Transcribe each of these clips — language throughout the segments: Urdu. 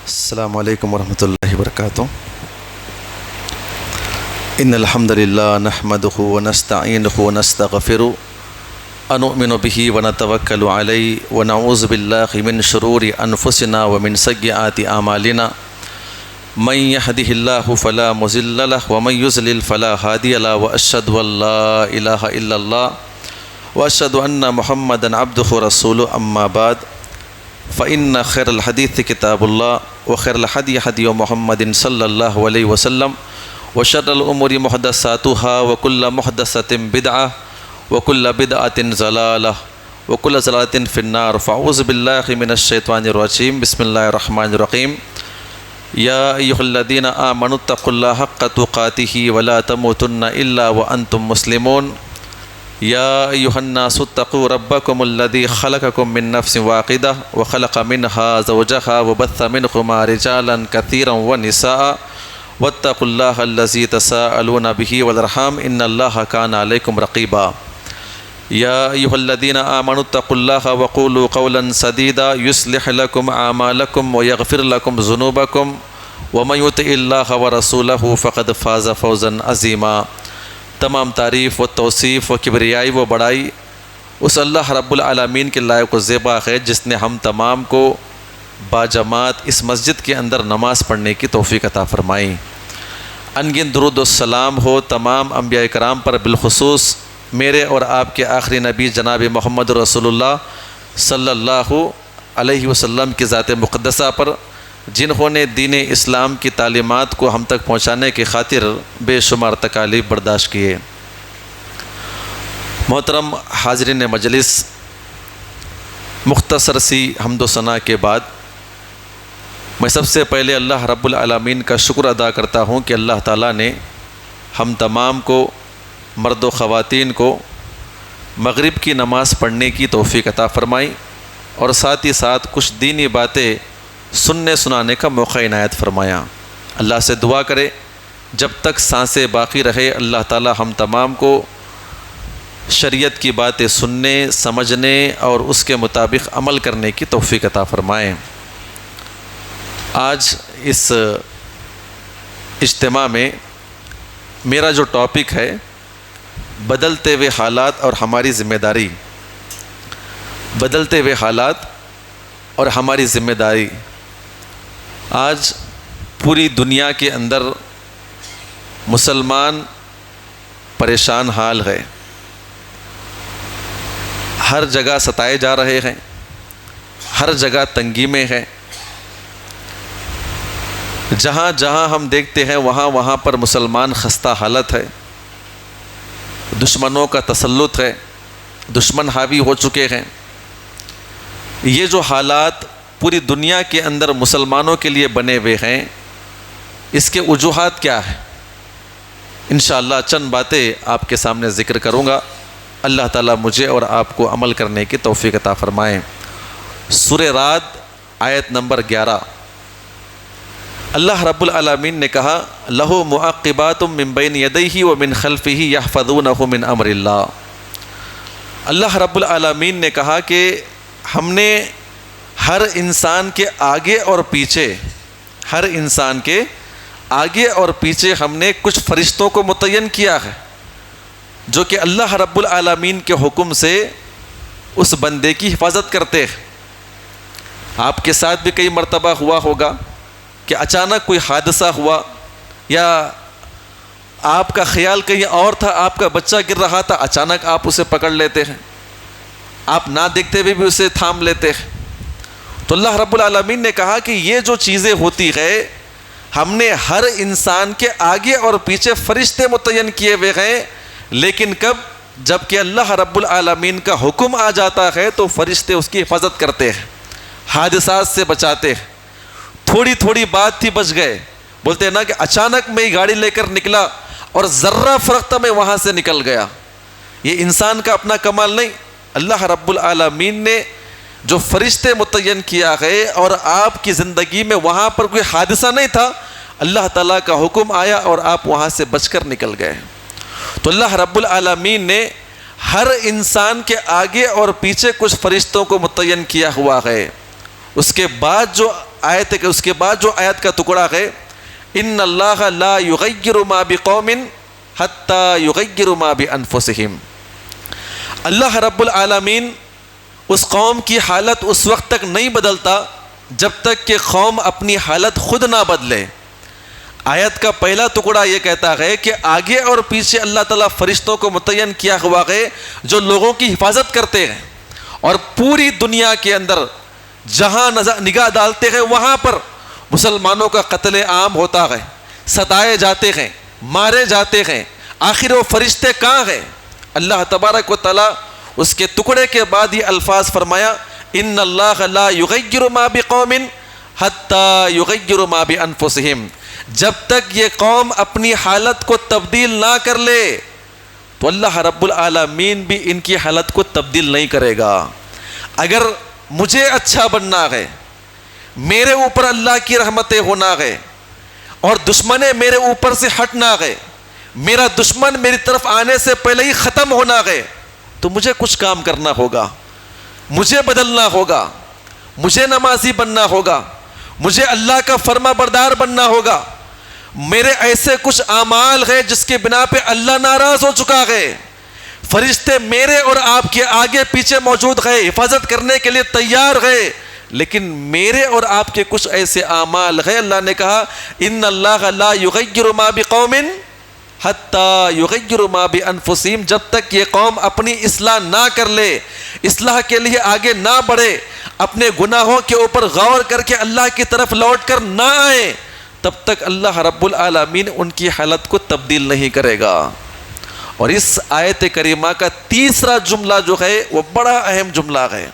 السلام علیکم ورحمۃ اللہ وبرکاتہ۔ ان الحمد للہ نحمده ونستعینه ونستغفره ونؤمن به ونتوکل علیہ ونعوذ باللہ من شرور انفسنا ومن سیئات اعمالنا من يهده الله فلا مضل له ومن يضلل فلا هادي له واشهد ان لا اله الا الله واشهد ان محمدا عبده ورسوله اما بعد فإن خير الحديث كتاب الله وخير الهدي هدي محمد صلى الله عليه وسلم وشر الأمور محدثاتها وكل محدثة بدعة وكل بدعة ضلالة وكل ضلالة في النار فأعوذ بالله من الشيطان الرجيم بسم الله الرحمن الرحيم يا أيها الذين آمنوا اتقوا الله حق تقاته ولا تموتن إلا وأنتم مسلمون يا أيها الناس اتقوا ربكم الذي خلقكم من نفس واحدة وخلق منها زوجها وبث منهما رجالا كثيرا ونساء واتقوا الله الذي تساءلون به والأرحام إن الله كان عليكم رقيبا يا أيها الذين آمنوا اتقوا الله وقولوا قولا سديدا يصلح لكم أعمالكم ويغفر لكم ذنوبكم ومن يطع الله ورسوله فقد فاز فوزا عظيما۔ تمام تعریف و توصیف و کبریائی و بڑائی اس اللہ رب العالمین کے لائق و زیبا ہے جس نے ہم تمام کو باجماعت اس مسجد کے اندر نماز پڑھنے کی توفیق عطا فرمائی۔ انگن درود و سلام ہو تمام انبیاء کرام پر، بالخصوص میرے اور آپ کے آخری نبی جناب محمد رسول اللہ صلی اللہ علیہ وسلم کی ذات مقدسہ پر، جنہوں نے دین اسلام کی تعلیمات کو ہم تک پہنچانے کی خاطر بے شمار تکالیف برداشت کیے۔ محترم حاضرین مجلس، مختصر سی حمد و ثنا کے بعد میں سب سے پہلے اللہ رب العالمین کا شکر ادا کرتا ہوں کہ اللہ تعالیٰ نے ہم تمام کو، مرد و خواتین کو، مغرب کی نماز پڑھنے کی توفیق عطا فرمائی اور ساتھ ہی ساتھ کچھ دینی باتیں سننے سنانے کا موقع عنایت فرمایا۔ اللہ سے دعا کرے جب تک سانسیں باقی رہے اللہ تعالی ہم تمام کو شریعت کی باتیں سننے، سمجھنے اور اس کے مطابق عمل کرنے کی توفیق عطا فرمائیں۔ آج اس اجتماع میں میرا جو ٹاپک ہے بدلتے ہوئے حالات اور ہماری ذمہ داری، بدلتے ہوئے حالات اور ہماری ذمہ داری۔ آج پوری دنیا کے اندر مسلمان پریشان حال ہے، ہر جگہ ستائے جا رہے ہیں، ہر جگہ تنگی میں ہیں، جہاں جہاں ہم دیکھتے ہیں وہاں وہاں پر مسلمان خستہ حالت ہے، دشمنوں کا تسلط ہے، دشمن حاوی ہو چکے ہیں۔ یہ جو حالات پوری دنیا کے اندر مسلمانوں کے لیے بنے ہوئے ہیں، اس کے وجوہات کیا ہیں؟ انشاءاللہ چند باتیں آپ کے سامنے ذکر کروں گا۔ اللہ تعالیٰ مجھے اور آپ کو عمل کرنے کی توفیق عطا فرمائیں۔ سورہ رعد آیت نمبر 11، اللہ رب العالمین نے کہا لَهُ مُعَقِّبَاتٌ مِّن بَيْنِ يَدَيْهِ وَمِنْ خَلْفِهِ يَحْفَظُونَهُ مِنْ أَمْرِ اللَّهِ۔ اللہ رب العالمین نے کہا کہ ہم نے ہر انسان کے آگے اور پیچھے، ہر انسان کے آگے اور پیچھے ہم نے کچھ فرشتوں کو متعین کیا ہے جو کہ اللہ رب العالمین کے حکم سے اس بندے کی حفاظت کرتے ہیں۔ آپ کے ساتھ بھی کئی مرتبہ ہوا ہوگا کہ اچانک کوئی حادثہ ہوا یا آپ کا خیال کہیں اور تھا، آپ کا بچہ گر رہا تھا، اچانک آپ اسے پکڑ لیتے ہیں، آپ نہ دیکھتے ہوئے بھی اسے تھام لیتے ہیں۔ تو اللہ رب العالمین نے کہا کہ یہ جو چیزیں ہوتی ہے ہم نے ہر انسان کے آگے اور پیچھے فرشتے متعین کیے ہوئے ہیں، لیکن کب؟ جب کہ اللہ رب العالمین کا حکم آ جاتا ہے تو فرشتے اس کی حفاظت کرتے ہیں، حادثات سے بچاتے ہیں۔ تھوڑی تھوڑی بات تھی بچ گئے، بولتے ہیں نا کہ اچانک میں گاڑی لے کر نکلا اور ذرہ فرق تھا میں وہاں سے نکل گیا۔ یہ انسان کا اپنا کمال نہیں، اللہ رب العالمین نے جو فرشتے متعین کیا ہے اور آپ کی زندگی میں وہاں پر کوئی حادثہ نہیں تھا، اللہ تعالیٰ کا حکم آیا اور آپ وہاں سے بچ کر نکل گئے۔ تو اللہ رب العالمین نے ہر انسان کے آگے اور پیچھے کچھ فرشتوں کو متعین کیا ہوا ہے۔ اس کے بعد جو آیت ہے کہ اس کے بعد جو آیت کا ٹکڑا ہے ان اللہ لا یغیر ما بقوم حتی یغیر ما بانفسہم، اللہ رب العالمین اس قوم کی حالت اس وقت تک نہیں بدلتا جب تک کہ قوم اپنی حالت خود نہ بدلے۔ آیت کا پہلا ٹکڑا یہ کہتا ہے کہ آگے اور پیچھے اللہ تعالیٰ فرشتوں کو متعین کیا ہوا ہے جو لوگوں کی حفاظت کرتے ہیں، اور پوری دنیا کے اندر جہاں نگاہ ڈالتے ہیں وہاں پر مسلمانوں کا قتل عام ہوتا ہے، ستائے جاتے ہیں، مارے جاتے ہیں، آخر وہ فرشتے کہاں ہیں؟ اللہ تبارک و تعالیٰ اس کے ٹکڑے کے بعد یہ الفاظ فرمایا ان اللہ لا یغیر ما بقوم حتی یغیر ما بانفسہم، جب تک یہ قوم اپنی حالت کو تبدیل نہ کر لے تو اللہ رب العالمین بھی ان کی حالت کو تبدیل نہیں کرے گا۔ اگر مجھے اچھا بننا ہے، میرے اوپر اللہ کی رحمتیں ہونا ہے، اور دشمن میرے اوپر سے ہٹنا ہے، میرا دشمن میری طرف آنے سے پہلے ہی ختم ہونا ہے، تو مجھے کچھ کام کرنا ہوگا، مجھے بدلنا ہوگا، مجھے نمازی بننا ہوگا، مجھے اللہ کا فرما بردار بننا ہوگا۔ میرے ایسے کچھ اعمال ہیں جس کے بنا پہ اللہ ناراض ہو چکا ہے، فرشتے میرے اور آپ کے آگے پیچھے موجود ہیں، حفاظت کرنے کے لیے تیار ہے، لیکن میرے اور آپ کے کچھ ایسے اعمال ہیں، اللہ نے کہا ان اللہ لا یغیر ما بقوم حتی یغیر ما بانفسہم، جب تک یہ قوم اپنی اصلاح نہ کر لے، اصلاح کے لیے آگے نہ بڑھے، اپنے گناہوں کے اوپر غور کر کے اللہ کی طرف لوٹ کر نہ آئے، تب تک اللہ رب العالمین ان کی حالت کو تبدیل نہیں کرے گا۔ اور اس آیت کریمہ کا تیسرا جملہ جو ہے وہ بڑا اہم جملہ ہے،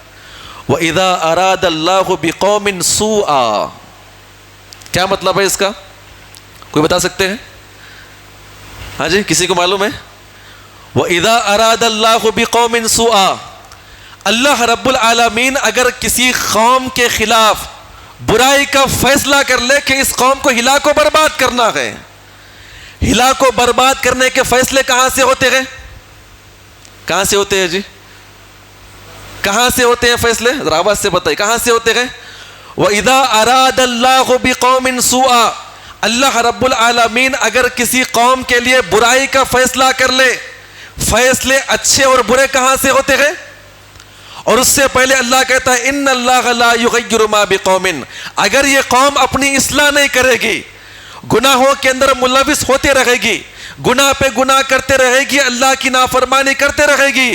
وَإِذَا أَرَادَ اللَّهُ بِقَوْمٍ سُوءًا، کیا مطلب ہے اس کا؟ کوئی بتا سکتے ہیں؟ ہاں جی، کسی کو معلوم ہے؟ وَإِذَا أَرَادَ اللَّهُ بِقَوْمٍ سُوءًا، اللہ رب العالمین اگر کسی قوم کے خلاف برائی کا فیصلہ کر لے کہ اس قوم کو ہلاک و برباد کرنا ہے، ہلاک و برباد کرنے کے فیصلے کہاں سے ہوتے ہیں؟ کہاں سے ہوتے ہیں جی؟ کہاں سے ہوتے ہیں فیصلے؟ ذرا آواز سے بتائیے کہاں سے ہوتے ہیں؟ وَإِذَا أَرَادَ اللَّهُ بِقَوْمٍ سُوءًا، اللہ رب العالمین اگر کسی قوم کے لیے برائی کا فیصلہ کر لے، فیصلے اچھے اور برے کہاں سے ہوتے ہیں؟ اور اس سے پہلے اللہ کہتا ہے ان اللہ لا یغیر ما بقوم، اگر یہ قوم اپنی اصلاح نہیں کرے گی، گناہوں کے اندر ملوث ہوتے رہے گی، گناہ پہ گناہ کرتے رہے گی، اللہ کی نافرمانی کرتے رہے گی،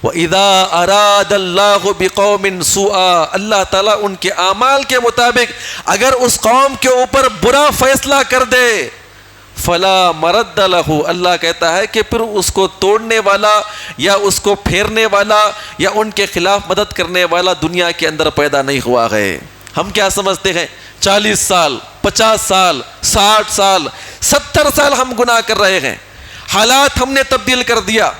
وَإِذَا أَرَادَ اللَّهُ بِقَوْمٍ سُوءًا، اللہ تعالیٰ ان کے اعمال کے مطابق اگر اس قوم کے اوپر برا فیصلہ کر دے فَلَا مَرَدَّ لَهُ، اللہ کہتا ہے کہ پھر اس کو توڑنے والا یا اس کو پھیرنے والا یا ان کے خلاف مدد کرنے والا دنیا کے اندر پیدا نہیں ہوا ہے۔ ہم کیا سمجھتے ہیں 40 سال 50 سال 60 سال 70 سال ہم گناہ کر رہے ہیں، حالات ہم نے تبدیل کر دیا،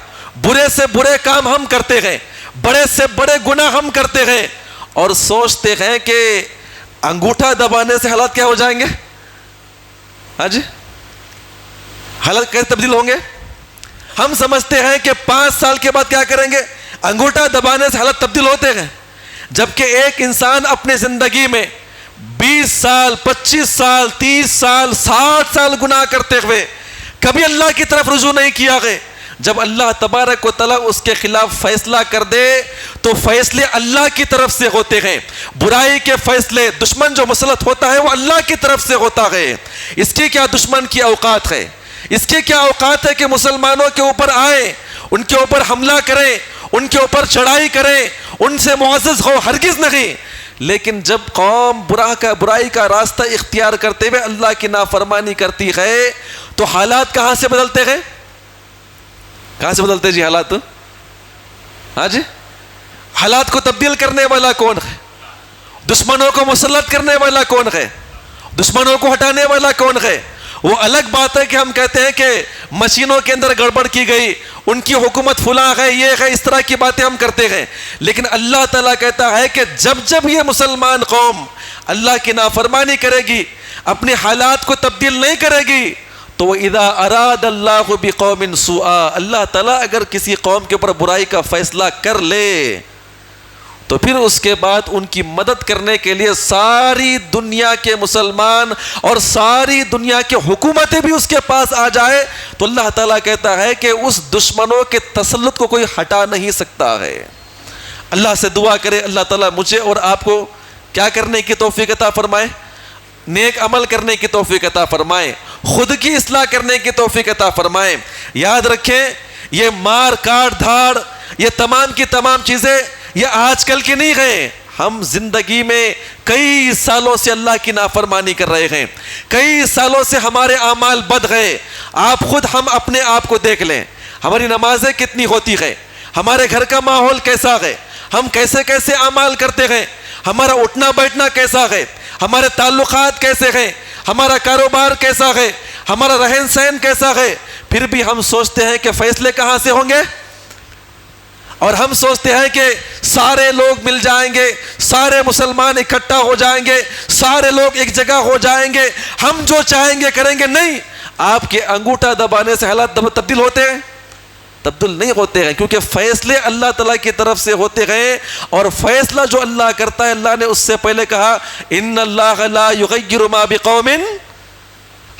برے سے برے کام ہم کرتے ہیں، بڑے سے بڑے گناہ ہم کرتے ہیں، اور سوچتے ہیں کہ انگوٹھا دبانے سے حالات کیا ہو جائیں گے؟ ہاں جی، حالات کیسے تبدیل ہوں گے؟ ہم سمجھتے ہیں کہ 5 سال کے بعد کیا کریں گے؟ انگوٹھا دبانے سے حالات تبدیل ہوتے ہیں، جبکہ ایک انسان اپنے زندگی میں 20 سال 25 سال 30 سال 60 سال گناہ کرتے ہوئے کبھی اللہ کی طرف رجوع نہیں کیا گئے، جب اللہ تبارک و تعالیٰ اس کے خلاف فیصلہ کر دے تو فیصلے اللہ کی طرف سے ہوتے ہیں، برائی کے فیصلے دشمن جو مسلط ہوتا ہے وہ اللہ کی طرف سے ہوتا ہے۔ اس کی کیا دشمن کی اوقات ہے، اس کے کیا اوقات ہے کہ مسلمانوں کے اوپر آئیں، ان کے اوپر حملہ کریں، ان کے اوپر چڑھائی کریں، ان سے معزز ہو، ہرگز نہیں۔ لیکن جب قوم برائی کا راستہ اختیار کرتے ہوئے اللہ کی نافرمانی کرتی ہے تو حالات کہاں سے بدلتے ہیں؟ کہاں سے بدلتے جی حالات؟ ہاں جی، حالات کو تبدیل کرنے والا کون ہے؟ دشمنوں کو مسلط کرنے والا کون ہے؟ دشمنوں کو ہٹانے والا کون ہے؟ وہ الگ بات ہے کہ ہم کہتے ہیں کہ مشینوں کے اندر گڑبڑ کی گئی، ان کی حکومت فلاں ہے، یہ ہے، اس طرح کی باتیں ہم کرتے ہیں، لیکن اللہ تعالیٰ کہتا ہے کہ جب یہ مسلمان قوم اللہ کی نافرمانی کرے گی، اپنے حالات کو تبدیل نہیں کرے گی، تو اذا اراد اللہ بقوم سوءا، اللہ تعالیٰ اگر کسی قوم کے اوپر برائی کا فیصلہ کر لے تو پھر اس کے بعد ان کی مدد کرنے کے لیے ساری دنیا کے مسلمان اور ساری دنیا کی حکومتیں بھی اس کے پاس آ جائے تو اللہ تعالیٰ کہتا ہے کہ اس دشمنوں کے تسلط کو کوئی ہٹا نہیں سکتا ہے۔ اللہ سے دعا کرے اللہ تعالیٰ مجھے اور آپ کو کیا کرنے کی توفیق عطا فرمائے؟ نیک عمل کرنے کی توفیق عطا فرمائے، خود کی اصلاح کرنے کی توفیق عطا فرمائے۔ یاد رکھیں یہ مار کاٹ دھاڑ یہ تمام کی تمام چیزیں یہ آج کل کی نہیں ہیں، ہم زندگی میں کئی سالوں سے اللہ کی نافرمانی کر رہے ہیں، کئی سالوں سے ہمارے اعمال بد گئے۔ آپ خود ہم اپنے آپ کو دیکھ لیں، ہماری نمازیں کتنی ہوتی ہیں، ہمارے گھر کا ماحول کیسا ہے، ہم کیسے کیسے اعمال کرتے ہیں، ہمارا اٹھنا بیٹھنا کیسا ہے، ہمارے تعلقات کیسے ہیں، ہمارا کاروبار کیسا ہے، ہمارا رہن سہن کیسا ہے، پھر بھی ہم سوچتے ہیں کہ فیصلے کہاں سے ہوں گے، اور ہم سوچتے ہیں کہ سارے لوگ مل جائیں گے، سارے مسلمان اکٹھا ہو جائیں گے، سارے لوگ ایک جگہ ہو جائیں گے، ہم جو چاہیں گے کریں گے۔ نہیں، آپ کے انگوٹھا دبانے سے حالات تبدیل ہوتے ہیں؟ تبدیل نہیں ہوتے ہیں، کیونکہ فیصلے اللہ تعالیٰ کی طرف سے ہوتے ہیں، اور فیصلہ جو اللہ کرتا ہے اللہ نے اس سے پہلے کہا ان اللہ لا یغیر ما بقوم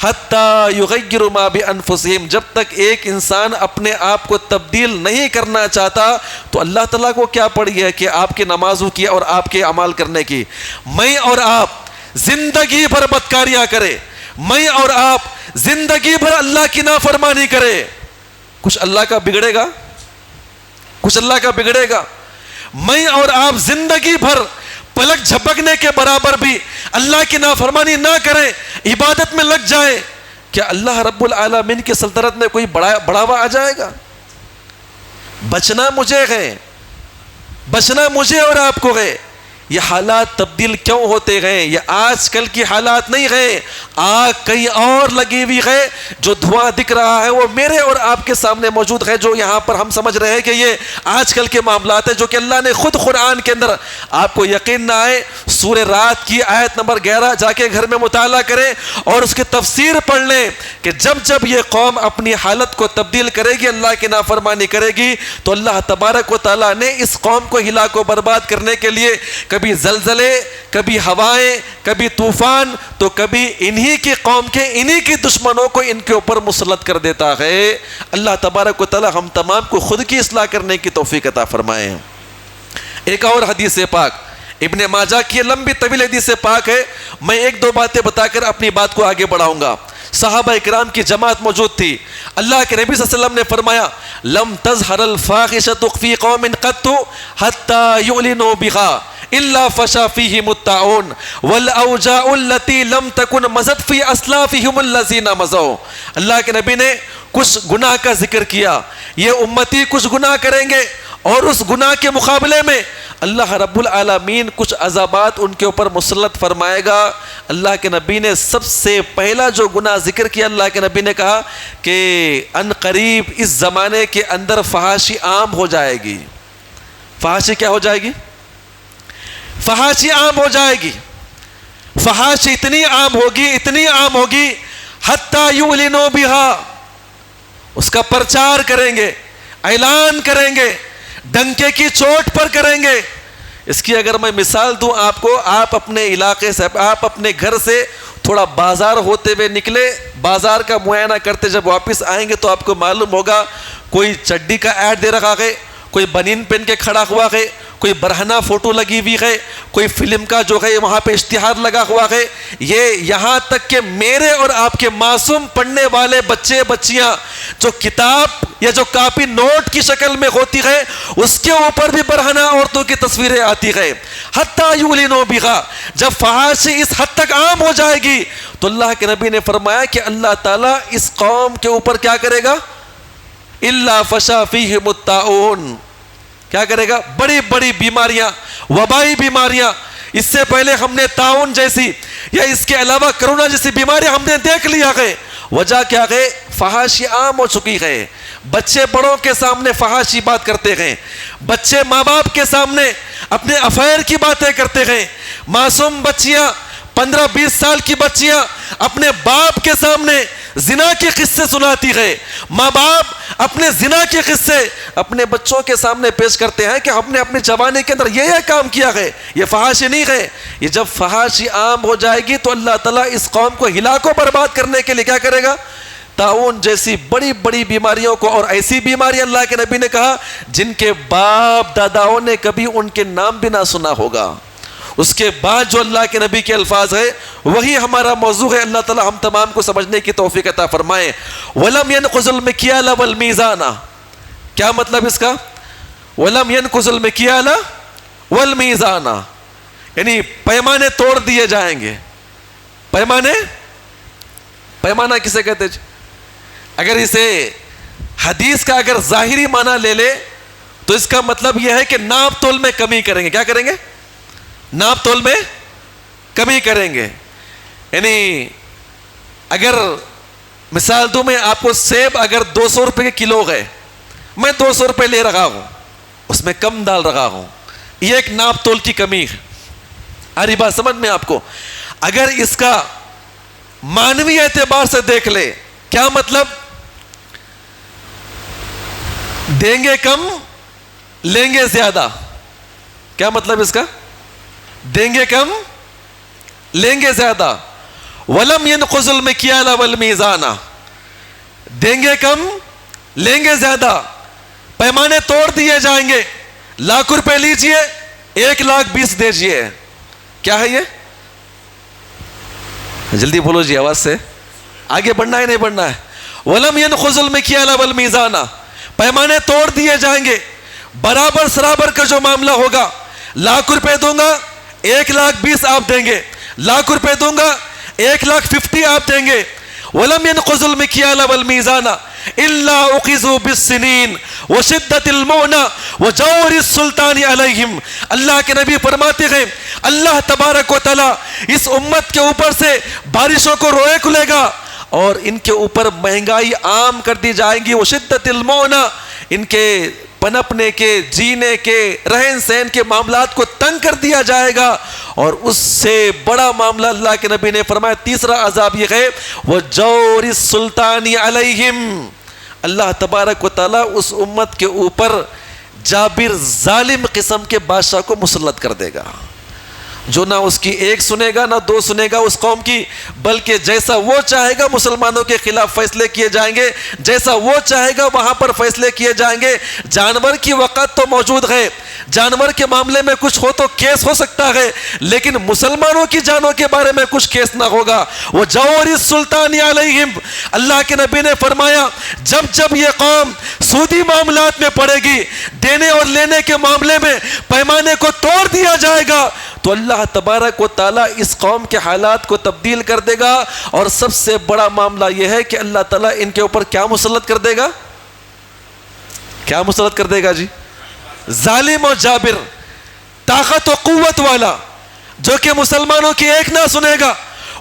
حتی یغیر ما بانفسہم، جب تک ایک انسان اپنے آپ کو تبدیل نہیں کرنا چاہتا تو اللہ تعالیٰ کو کیا پڑی ہے کہ آپ کی نمازوں کی اور آپ کے اعمال کرنے کی۔ میں اور آپ زندگی بھر بدکاریاں کرے، میں اور آپ زندگی بھر اللہ کی نافرمانی کرے، کچھ اللہ کا بگڑے گا؟ کچھ اللہ کا بگڑے گا؟ میں اور آپ زندگی بھر پلک جھپکنے کے برابر بھی اللہ کی نافرمانی نہ کریں، عبادت میں لگ جائیں، کیا اللہ رب العالمین کی سلطنت میں کوئی بڑھاوا آ جائے گا؟ بچنا مجھے ہے، بچنا مجھے اور آپ کو ہے۔ یہ حالات تبدیل کیوں ہوتے ہیں؟ یہ آج کل کی حالات نہیں ہیں، آگ کہیں اور لگی ہوئی ہے، جو دھواں دکھ رہا ہے وہ میرے اور آپ کے سامنے موجود ہے، جو یہاں پر ہم سمجھ رہے ہیں کہ یہ آج کل کے معاملات ہیں، جو کہ اللہ نے خود قرآن کے اندر، آپ کو یقین نہ آئے سورہ رات کی آیت نمبر 11 جا کے گھر میں مطالعہ کریں اور اس کی تفسیر پڑھ لیں کہ جب جب یہ قوم اپنی حالت کو تبدیل کرے گی، اللہ کی نافرمانی کرے گی، تو اللہ تبارک و تعالیٰ نے اس قوم کو ہلاک و برباد کرنے کے لیے کبھی زلزلے، کبھی ہوائیں، کبھی طوفان، تو کبھی انہی کی قوم کے انہی کی دشمنوں کو ان کے اوپر مسلط کر دیتا ہے۔ اللہ تبارک و تعالی ہم تمام کو خود کی اصلاح کرنے کی توفیق عطا فرمائے۔ ایک اور حدیث پاک ابن ماجہ کی لمبی طویل حدیث پاک ہے، میں ایک دو باتیں بتا کر اپنی بات کو آگے بڑھاؤں گا۔ صحابہ اکرام کی جماعت موجود تھی، اللہ کے نبی صلی اللہ علیہ وسلم نے فرمایا لم تظہر الفاحشۃ فی قوم قط حتی یعلنوا بها الا فشا فیہم الطاعون والاوجاع التي لم تکن مضت فی اسلافہم الذین مضوا۔ اللہ کے نبی نے کچھ گناہ کا ذکر کیا، یہ امتی کچھ گناہ کریں گے اور اس گناہ کے مقابلے میں اللہ رب العالمین کچھ عذابات ان کے اوپر مسلط فرمائے گا۔ اللہ کے نبی نے سب سے پہلا جو گناہ ذکر کیا، اللہ کے نبی نے کہا کہ ان قریب اس زمانے کے اندر فحاشی عام ہو جائے گی۔ فحاشی کیا ہو جائے گی؟ فحاشی عام ہو جائے گی۔ فحاشی اتنی عام ہوگی، اتنی عام ہوگی حتی یعلنوا بہا، اس کا پرچار کریں گے، اعلان کریں گے، ڈنکے کی چوٹ پر کریں گے۔ اس کی اگر میں مثال دوں آپ کو، آپ اپنے علاقے سے، آپ اپنے گھر سے تھوڑا بازار ہوتے ہوئے نکلے، بازار کا معائنہ کرتے جب واپس آئیں گے تو آپ کو معلوم ہوگا کوئی چڈی کا ایڈ دے رکھا ہے، کوئی بنین پہن کے کھڑا ہوا ہے، کوئی برہنہ فوٹو لگی ہوئی ہے، کوئی فلم کا جو ہے وہاں پہ اشتہار لگا ہوا ہے۔ یہ یہاں تک کہ میرے اور آپ کے معصوم پڑھنے والے بچے بچیاں جو کتاب یا جو کاپی نوٹ کی شکل میں ہوتی ہے اس کے اوپر بھی برہنہ عورتوں کی تصویریں آتی ہے۔ حتی یعلنوا بہا، جب فحاشی اس حد تک عام ہو جائے گی تو اللہ کے نبی نے فرمایا کہ اللہ تعالیٰ اس قوم کے اوپر کیا کرے گا؟ الا فشا فیہم الطاعون، کیا کرے گا؟ بڑی بڑی بیماریاں، وبائی بیماریاں، اس سے پہلے ہم نے طاعون جیسی یا اس کے علاوہ کرونا جیسی بیماری ہم نے دیکھ لیا ہے۔ وجہ کیا ہے؟ فحاشی عام ہو چکی ہے۔ بچے بڑوں کے سامنے فحاشی بات کرتے ہیں، بچے ماں باپ کے سامنے اپنے افیئر کی باتیں کرتے ہیں، معصوم بچیاں 15-20 سال کی بچیاں اپنے باپ کے سامنے زنا کے قصے سناتی ہے، ماں باپ اپنے زنا کے قصے اپنے بچوں کے سامنے پیش کرتے ہیں کہ ہم نے اپنی جوانی کے اندر یہ کام کیا ہے، یہ فحاشی نہیں ہے. یہ جب فحاشی عام ہو جائے گی تو اللہ تعالیٰ اس قوم کو ہلاک و برباد کرنے کے لیے کیا کرے گا؟ طاعون جیسی بڑی بڑی بیماریوں کو، اور ایسی بیماری اللہ کے نبی نے کہا جن کے باپ داداؤں نے کبھی ان کے نام بھی نہ سنا ہوگا. اس کے بعد جو اللہ کے نبی کے الفاظ ہے وہی ہمارا موضوع ہے. اللہ تعالی ہم تمام کو سمجھنے کی توفیق عطا فرمائے. وَلَمْ يَنْقُضُ الْمِكْيَالَ وَالْمِيزَانَ، کیا مطلب اس کا؟ وَلَمْ يَنْقُضُ الْمِكْيَالَ وَالْمِيزَانَ، یعنی پیمانے توڑ دیے جائیں گے. پیمانہ کسے کہتے ہیں؟ اگر اسے حدیث کا اگر ظاہری معنی لے لے تو اس کا مطلب یہ ہے کہ ناپ تول میں کمی کریں گے. کیا کریں گے؟ ناپ تول میں کمی کریں گے. یعنی اگر مثال دوں میں آپ کو، سیب اگر 200 روپے کے کلو گئے، میں 200 روپے لے رہا ہوں، اس میں کم ڈال رہا ہوں، یہ ایک ناپ تول کی کمی ہے. آ رہی بات سمجھ میں آپ کو؟ اگر اس کا معنوی اعتبار سے دیکھ لے، کیا مطلب؟ دیں گے کم لیں گے زیادہ. کیا مطلب اس کا؟ دیں گے کم لیں گے زیادہ. وَلَمْ يَنْقُضُ الْمِكْيَالَ وَالْمِيزَانَ، دیں گے کم لیں گے زیادہ. پیمانے توڑ دیے جائیں گے. 1,00,000 روپے لیجئے، 1,20,000 دیجئے. کیا ہے یہ؟ جلدی بولو جی آواز سے، آگے بڑھنا ہے نہیں بڑھنا ہے؟ وَلَمْ يَنْقُضُ الْمِكْيَالَ وَالْمِيزَانَ، پیمانے توڑ دیے جائیں گے. برابر سرابر کا جو معاملہ ہوگا، 1,00,000 روپے دوں گا 1,20,000 آپ دیں گے، 1,00,000 روپے دوں گا 1,50,000 آپ دیں گے. وَلَمْ يَنْقُضُ الْمِكْيَالَ وَالْمِيزَانَ إِلَّا أُخِذُوا بِالسِّنِينِ وَشِدَّةِ الْمُعْنَةِ وَجَوْرِ السُّلْطَانِ عَلَيْهِمْ. اللہ کے نبی فرماتے ہیں اللہ تبارک و تعالی اس امت کے اوپر سے بارشوں کو روئے کھلے گا اور ان کے اوپر مہنگائی عام کر دی جائیں گی. وَشِدَّةِ الْمُعْنَةِ، ان کے پنپنے کے، جینے کے، رہن سہن کے معاملات کو تنگ کر دیا جائے گا. اور اس سے بڑا معاملہ اللہ کے نبی نے فرمایا تیسرا عذاب یہ ہے وَجَوْرِ السُّلْطَانِ عَلَيْهِمْ، اللہ تبارک و تعالی اس امت کے اوپر جابر ظالم قسم کے بادشاہ کو مسلط کر دے گا، جو نہ اس کی ایک سنے گا نہ دو سنے گا اس قوم کی، بلکہ جیسا وہ چاہے گا مسلمانوں کے خلاف فیصلے کیے جائیں گے، جیسا وہ چاہے گا وہاں پر فیصلے کیے جائیں گے. جانور کی وقت تو موجود ہے، جانور کے معاملے میں کچھ ہو تو کیس ہو سکتا ہے، لیکن مسلمانوں کی جانوں کے بارے میں کچھ کیس نہ ہوگا. وہ جور السلطان علیہم، اللہ کے نبی نے فرمایا جب جب یہ قوم سودی معاملات میں پڑے گی، دینے اور لینے کے معاملے میں پیمانے کو توڑ دیا جائے گا، تو اللہ تبارک و تعالیٰ اس قوم کے حالات کو تبدیل کر دے گا. اور سب سے بڑا معاملہ یہ ہے کہ اللہ تعالیٰ ان کے اوپر کیا مسلط کر دے گا؟ کیا مسلط کر دے گا جی؟ ظالم و جابر، طاقت و قوت والا، جو کہ مسلمانوں کی ایک نہ سنے گا.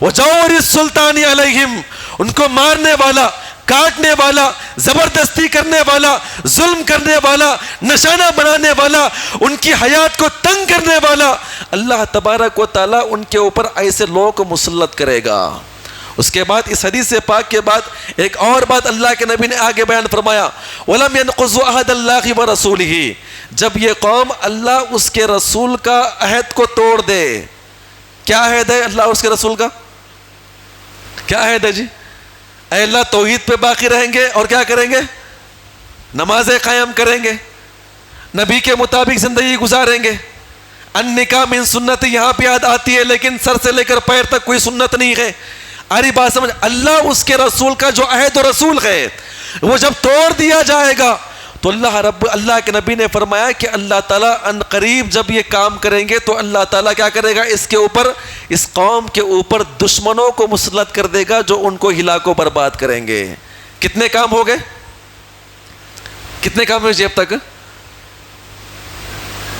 وَجَوْرِ السُّلْطَانِ عَلَيْهِمْ، ان کو مارنے والا، کاٹنے والا، زبردستی کرنے والا، ظلم کرنے والا، نشانہ بنانے والا، ان کی حیات کو تنگ کرنے والا، اللہ تبارک و تعالیٰ ان کے اوپر ایسے لوگوں کو مسلط کرے گا. اس کے بعد اس حدیث پاک کے بعد ایک اور بات اللہ کے نبی نے آگے بیان فرمایا وَلَمْ يَنْقُضُوا عَهْدَ اللَّهِ وَرَسُولِهِ، جب یہ قوم اللہ اس کے رسول کا عہد کو توڑ دے. کیا عہد ہے اللہ اس کے رسول کا؟ کیا عہد ہے جی؟ اے اللہ توحید پہ باقی رہیں گے اور کیا کریں گے؟ نمازیں قائم کریں گے، نبی کے مطابق زندگی گزاریں گے. النکاح من سنت یہاں پہ یاد آتی ہے لیکن سر سے لے کر پیر تک کوئی سنت نہیں ہے. اری بات سمجھ؟ اللہ اس کے رسول کا جو عہد و رسول ہے وہ جب توڑ دیا جائے گا تو اللہ کے نبی نے فرمایا کہ اللہ تعالیٰ ان قریب جب یہ کام کریں گے تو اللہ تعالیٰ کیا کرے گا؟ اس کے اوپر، اس قوم کے اوپر دشمنوں کو مسلط کر دے گا جو ان کو ہلاک و برباد کریں گے. کتنے کام ہو گئے؟ کتنے کام ہوئے جی اب تک؟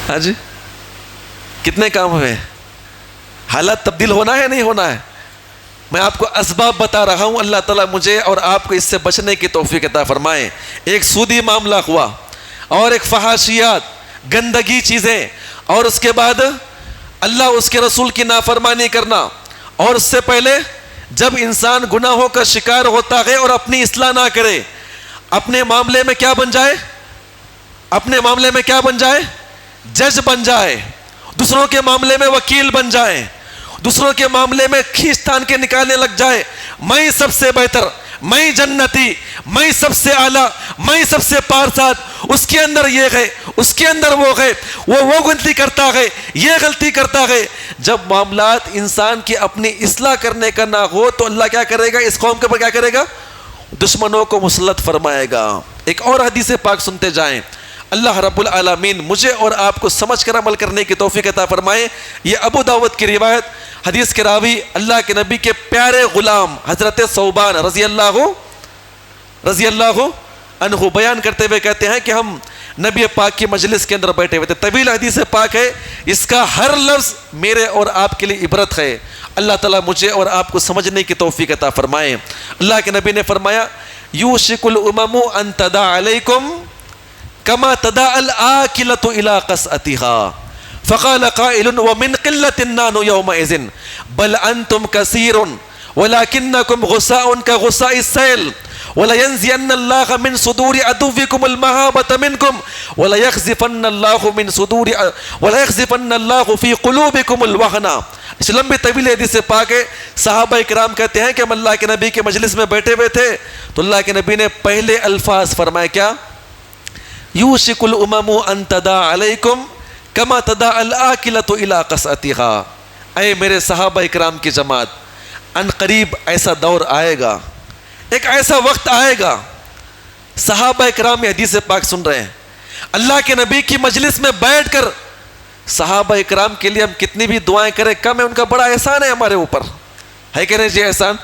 ہاں جی کتنے کام ہوئے؟ حالات تبدیل ہونا ہے نہیں ہونا ہے؟ میں آپ کو اسباب بتا رہا ہوں، اللہ تعالیٰ مجھے اور آپ کو اس سے بچنے کی توفیق عطا فرمائے. ایک سودی معاملہ ہوا اور ایک فحاشیات، گندگی چیزیں، اور اس کے بعد اللہ اس کے رسول کی نافرمانی کرنا. اور اس سے پہلے جب انسان گناہوں کا شکار ہوتا ہے اور اپنی اصلاح نہ کرے، اپنے معاملے میں کیا بن جائے؟ اپنے معاملے میں کیا بن جائے؟ جج بن جائے، دوسروں کے معاملے میں وکیل بن جائے، دوسروں کے معاملے میں کھینچ تان کے نکالنے لگ جائے، میں سب سے بہتر، میں جنتی، میں سب سے اعلیٰ، میں سب سے پارساد، اس کے اندر یہ ہے، اس کے اندر وہ ہے، وہ غلطی کرتا ہے، یہ غلطی کرتا ہے۔ جب معاملات انسان کی اپنی اصلاح کرنے کا نہ ہو تو اللہ کیا کرے گا؟ اس قوم کے اوپر کیا کرے گا؟ دشمنوں کو مسلط فرمائے گا۔ ایک اور حدیث پاک سنتے جائیں۔ اللہ رب العالمین مجھے اور آپ کو سمجھ کر عمل کرنے کی توفیق عطا فرمائے۔ یہ ابو داؤد کی روایت، حدیث کے راوی اللہ کے نبی کے پیارے غلام حضرت ثوبان رضی اللہ عنہ بیان کرتے ہوئے کہتے ہیں کہ ہم نبی پاک کی مجلس کے اندر بیٹھے ہوئے تھے۔ طویل حدیث پاک ہے، اس کا ہر لفظ میرے اور آپ کے لیے عبرت ہے۔ اللہ تعالیٰ مجھے اور آپ کو سمجھنے کی توفیق عطا فرمائے۔ اللہ کے نبی نے فرمایا یوشک الامم ان تدع علیکم کما تدع الآکلۃ الی قصعتها فقال قائل ومن قلة نحن يومئذ بل انتم كثير ولكنكم غثاء كغثاء السيل وَلَيَنْزِيَنَّ اللَّهَ مِنْ صُدُورِ عَدُوِّكُمُ الْمَهَابَةَ مِنْكُمْ وَلَيَخْزِفَنَّ اللَّهُ فِي قُلُوبِكُمُ الْوَهْنَ۔ اس لمبی طویل حدیث پاک ہے۔ صحابہ کرام کہتے ہیں کہ ہم اللہ کے نبی کے مجلس میں بیٹھے ہوئے تھے تو اللہ کے نبی نے پہلے الفاظ فرمائے کیا؟ یوشک الامم ان تدع علیکم کما تدع الآکلۃ الی قصعتها۔ اے میرے صحابہ کرام کی جماعت، ان قریب ایسا دور آئے گا، ایک ایسا وقت آئے گا، صحابہ کرام یہ حدیث پاک سن رہے ہیں، اللہ کے نبی کی مجلس میں بیٹھ کر صحابہ کرام کے لیے ہم کتنی بھی دعائیں کریں کم ہے، ان کا بڑا احسان ہے ہمارے اوپر، ہے کہ نہیں جی احسان؟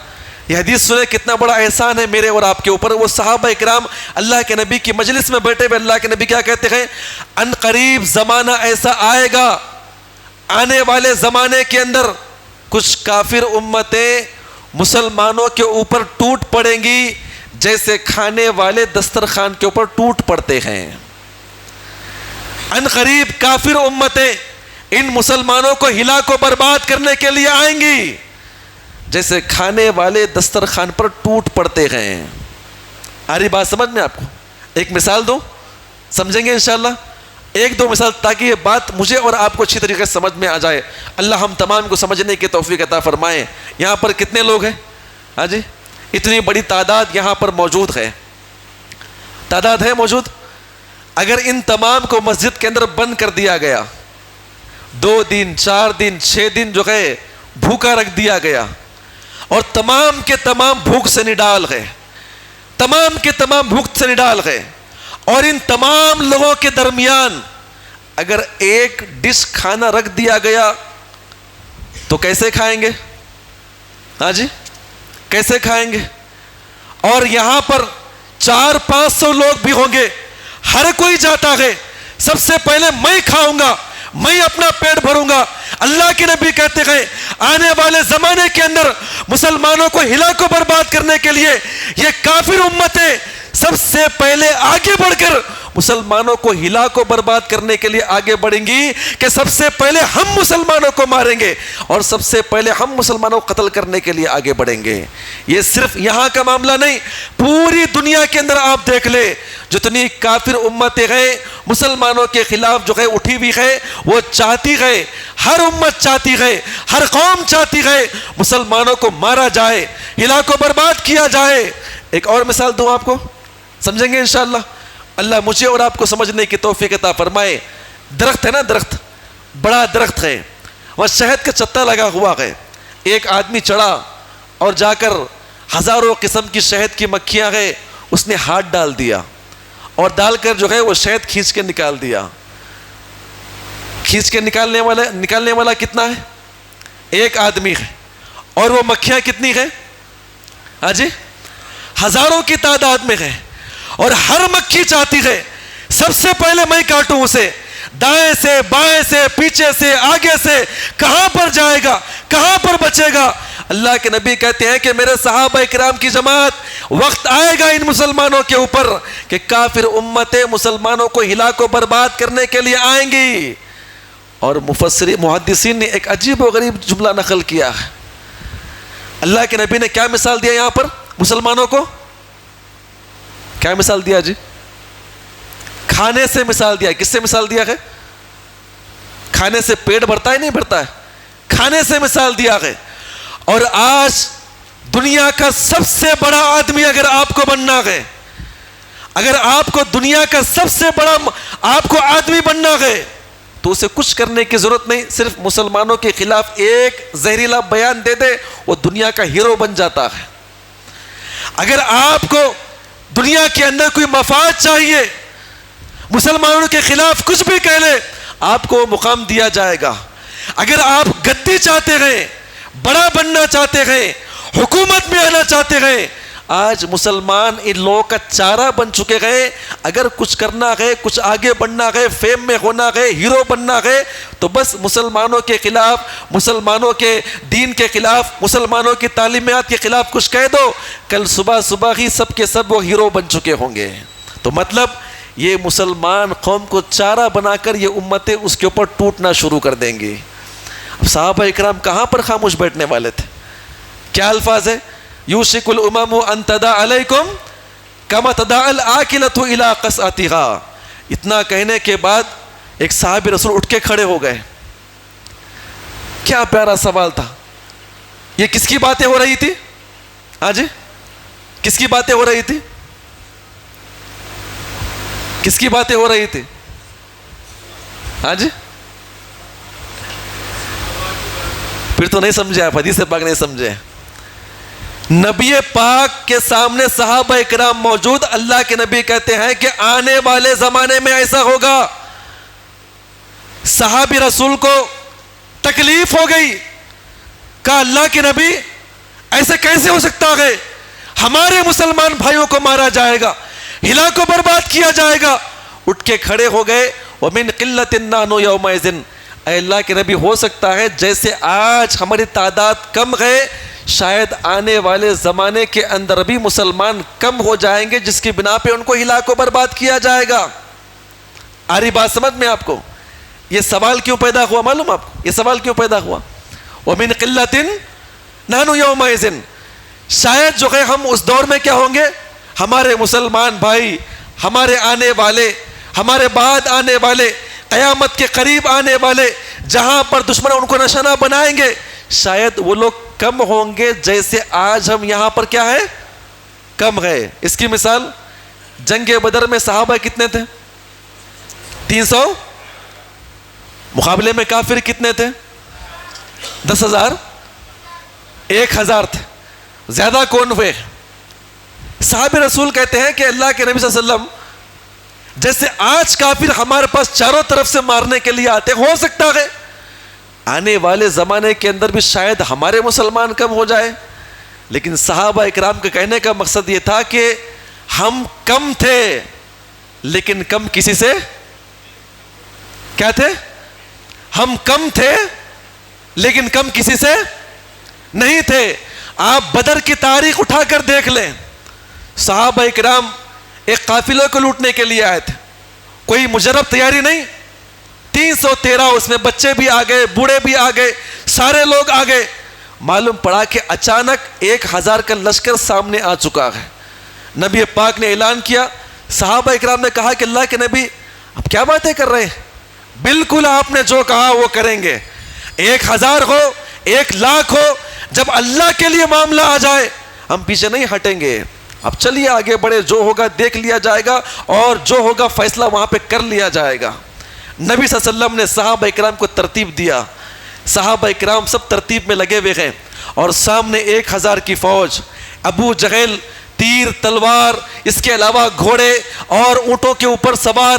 یہ حدیث سنیں کتنا بڑا احسان ہے میرے اور آپ کے اوپر۔ وہ صحابہ کرام اللہ کے نبی کی مجلس میں بیٹھے ہوئے، اللہ کے نبی کیا کہتے ہیں؟ ان قریب زمانہ ایسا آئے گا، آنے والے زمانے کے اندر کچھ کافر امتیں مسلمانوں کے اوپر ٹوٹ پڑیں گی جیسے کھانے والے دسترخوان کے اوپر ٹوٹ پڑتے ہیں۔ ان قریب کافر امتیں ان مسلمانوں کو ہلا کو برباد کرنے کے لیے آئیں گی جیسے کھانے والے دسترخوان پر ٹوٹ پڑتے ہیں۔ آ رہی بات سمجھ میں آپ کو؟ ایک مثال دو، سمجھیں گے انشاءاللہ؟ ایک دو مثال تاکہ یہ بات مجھے اور آپ کو اچھی طریقے سے سمجھ میں آ جائے۔ اللہ ہم تمام کو سمجھنے کی توفیق عطا فرمائے۔ یہاں پر کتنے لوگ ہیں؟ ہاں جی، اتنی بڑی تعداد یہاں پر موجود ہے، تعداد ہے موجود۔ اگر ان تمام کو مسجد کے اندر بند کر دیا گیا، 2 دن 4 دن 6 دن جو ہے بھوکا رکھ دیا گیا اور تمام کے تمام بھوک سے نڈال گئے، تمام کے تمام بھوک سے نڈال گئے، اور ان تمام لوگوں کے درمیان اگر ایک ڈش کھانا رکھ دیا گیا تو کیسے کھائیں گے؟ ہاں جی، کیسے کھائیں گے؟ اور یہاں پر 400-500 لوگ بھی ہوں گے، ہر کوئی جاتا ہے سب سے پہلے میں کھاؤں گا، میں اپنا پیٹ بھروں گا۔ اللہ کے نبی کہتے ہیں آنے والے زمانے کے اندر مسلمانوں کو ہلا کو برباد کرنے کے لیے یہ کافر امتیں سب سے پہلے آگے بڑھ کر مسلمانوں کو ہلا کو برباد کرنے کے لیے آگے بڑھیں گی کہ سب سے پہلے ہم مسلمانوں کو ماریں گے اور سب سے پہلے ہم مسلمانوں کو قتل کرنے کے لیے آگے بڑھیں گے۔ یہ صرف یہاں کا معاملہ نہیں، پوری دنیا کے اندر آپ دیکھ لیں، جتنی کافر امتیں ہیں مسلمانوں کے خلاف جو ہے اٹھی ہوئی ہے، وہ چاہتی ہے، ہر امت چاہتی ہے، ہر قوم چاہتی ہے مسلمانوں کو مارا جائے، ہلا کو برباد کیا جائے۔ ایک اور مثال دوں آپ کو، سمجھیں گے انشاءاللہ؟ اللہ مجھے اور آپ کو سمجھنے کی توفیق عطا فرمائے۔ درخت ہے نا، درخت، بڑا درخت ہے، وہاں شہد کا چتا لگا ہوا ہے، ایک آدمی چڑھا اور جا کر ہزاروں قسم کی شہد کی مکھیاں ہیں، اس نے ہاتھ ڈال دیا اور ڈال کر جو ہے وہ شہد کھینچ کے نکال دیا۔ کھینچ کے نکالنے والا کتنا ہے؟ ایک آدمی ہے، اور وہ مکھیاں کتنی ہیں؟ ہاں جی، ہزاروں کی تعداد میں ہے، اور ہر مکھی چاہتی ہے سب سے پہلے میں کاٹوں اسے، دائیں سے بائیں سے پیچھے سے آگے سے، کہاں پر جائے گا، کہاں پر بچے گا؟ اللہ کے نبی کہتے ہیں کہ میرے صحابہ کرام کی جماعت، وقت آئے گا ان مسلمانوں کے اوپر کہ کافر امتیں مسلمانوں کو ہلا کو برباد کرنے کے لیے آئیں گی۔ اور محدثین نے ایک عجیب و غریب جملہ نقل کیا ہے۔ اللہ کے نبی نے کیا مثال دیا یہاں پر مسلمانوں کو؟ کیا مثال دیا جی؟ کھانے سے مثال دیا. کس سے مثال دیا ہے؟ کھانے سے پیٹ بھرتا ہے نہیں بھرتا ہے؟ کھانے سے مثال دیا ہے. اور آج دنیا کا سب سے بڑا آدمی اگر آپ کو بننا ہے، اگر آپ کو دنیا کا سب سے بڑا آپ کو آدمی بننا ہے تو اسے کچھ کرنے کی ضرورت نہیں، صرف مسلمانوں کے خلاف ایک زہریلا بیان دے دے، وہ دنیا کا ہیرو بن جاتا ہے. اگر آپ کو دنیا کے اندر کوئی مفاد چاہیے، مسلمانوں کے خلاف کچھ بھی کہہ لے، آپ کو مقام دیا جائے گا. اگر آپ گدی چاہتے ہیں، بڑا بننا چاہتے ہیں، حکومت میں آنا چاہتے ہیں، آج مسلمان ان لوگوں کا چارہ بن چکے ہیں. اگر کچھ کرنا ہے، کچھ آگے بڑھنا ہے، فیم میں ہونا ہے، ہیرو بننا ہے، تو بس مسلمانوں کے خلاف، مسلمانوں کے دین کے خلاف، مسلمانوں کی تعلیمات کے خلاف کچھ کہہ دو، کل صبح صبح ہی سب کے سب وہ ہیرو بن چکے ہوں گے. تو مطلب یہ مسلمان قوم کو چارہ بنا کر یہ امتیں اس کے اوپر ٹوٹنا شروع کر دیں گی. اب صحابہ اکرام کہاں پر خاموش بیٹھنے والے تھے؟ کیا الفاظ ہے؟ یوشک الامم ان تداع علیکم کما تداع الآکلۃ الی قصعتھا. اتنا کہنے کے بعد ایک صحابی رسول اٹھ کے کھڑے ہو گئے. کیا پیارا سوال تھا. یہ کس کی باتیں ہو رہی تھی؟ ہاں جی، کس کی باتیں ہو رہی تھی؟ کس کی باتیں ہو رہی تھی؟ ہاں جی، پھر تو نہیں سمجھے آپ، حدیث پاک نہیں سمجھے. نبی پاک کے سامنے صحابہ اکرام موجود، اللہ کے نبی کہتے ہیں کہ آنے والے زمانے میں ایسا ہوگا. صحابی رسول کو تکلیف ہو گئی، کہا اللہ کے نبی ایسے کیسے ہو سکتا ہے؟ ہمارے مسلمان بھائیوں کو مارا جائے گا، ہلاک و برباد کیا جائے گا. اٹھ کے کھڑے ہو گئے. وَمِن قِلَّةٍ نَحْنُ يَوْمَئِذٍ، اے اللہ کے نبی ہو سکتا ہے جیسے آج ہماری تعداد کم ہے، شاید آنے والے زمانے کے اندر بھی مسلمان کم ہو جائیں گے، جس کی بنا پہ ان کو ہلاک و برباد کیا جائے گا. آ رہی بات سمجھ میں آپ کو؟ یہ سوال کیوں پیدا ہوا معلوم آپ کو؟ یہ سوال کیوں پیدا ہوا؟ وَمِن قِلَّةٍ نَحْنُ يَوْمَئِذٍ، شاید جو ہے ہم اس دور میں کیا ہوں گے، ہمارے مسلمان بھائی، ہمارے آنے والے، ہمارے بعد آنے والے، قیامت کے قریب آنے والے، جہاں پر دشمن ان کو نشانہ بنائیں گے، شاید وہ لوگ کم ہوں گے جیسے آج ہم یہاں پر کیا ہے، کم ہے. اس کی مثال جنگ بدر میں صحابہ کتنے تھے؟ 300. مقابلے میں کافر کتنے تھے؟ 10,000. 1,000 تھے. زیادہ کون ہوئے؟ صحابی رسول کہتے ہیں کہ اللہ کے نبی صلی اللہ علیہ وسلم جیسے آج کافر ہمارے پاس چاروں طرف سے مارنے کے لیے آتے، ہو سکتا ہے آنے والے زمانے کے اندر بھی شاید ہمارے مسلمان کم ہو جائے. لیکن صحابہ اکرام کے کہنے کا مقصد یہ تھا کہ ہم کم تھے لیکن کم کسی سے کیا تھے؟ ہم کم تھے لیکن کم کسی سے نہیں تھے. آپ بدر کی تاریخ اٹھا کر دیکھ لیں، صحابہ اکرام ایک قافلے کو لوٹنے کے لیے آئے تھے، کوئی مجرب تیاری نہیں، 313 اس میں بچے بھی آ گئے، بوڑھے بھی آ گئے، سارے لوگ آ گئے. معلوم پڑا کہ اچانک 1,000 کا لشکر سامنے آ چکا ہے. نبی پاک نے اعلان کیا، صحابہ اکرام نے کہا کہ اللہ کے نبی اب کیا باتیں کر رہے ہیں، بالکل آپ نے جو کہا وہ کریں گے. 1,000 ہو 1,00,000 ہو، جب اللہ کے لیے معاملہ آ جائے ہم پیچھے نہیں ہٹیں گے. اب چلیے آگے بڑھے، جو ہوگا دیکھ لیا جائے گا اور جو ہوگا فیصلہ وہاں پہ کر لیا جائے گا. نبی صلی اللہ علیہ وسلم نے صحابہ اکرام کو ترتیب دیا، صحابہ اکرام سب ترتیب میں لگے ہوئے ہیں، اور سامنے 1,000 کی فوج، ابو جہل تیر تلوار، اس کے علاوہ گھوڑے اور اونٹوں کے اوپر سوار.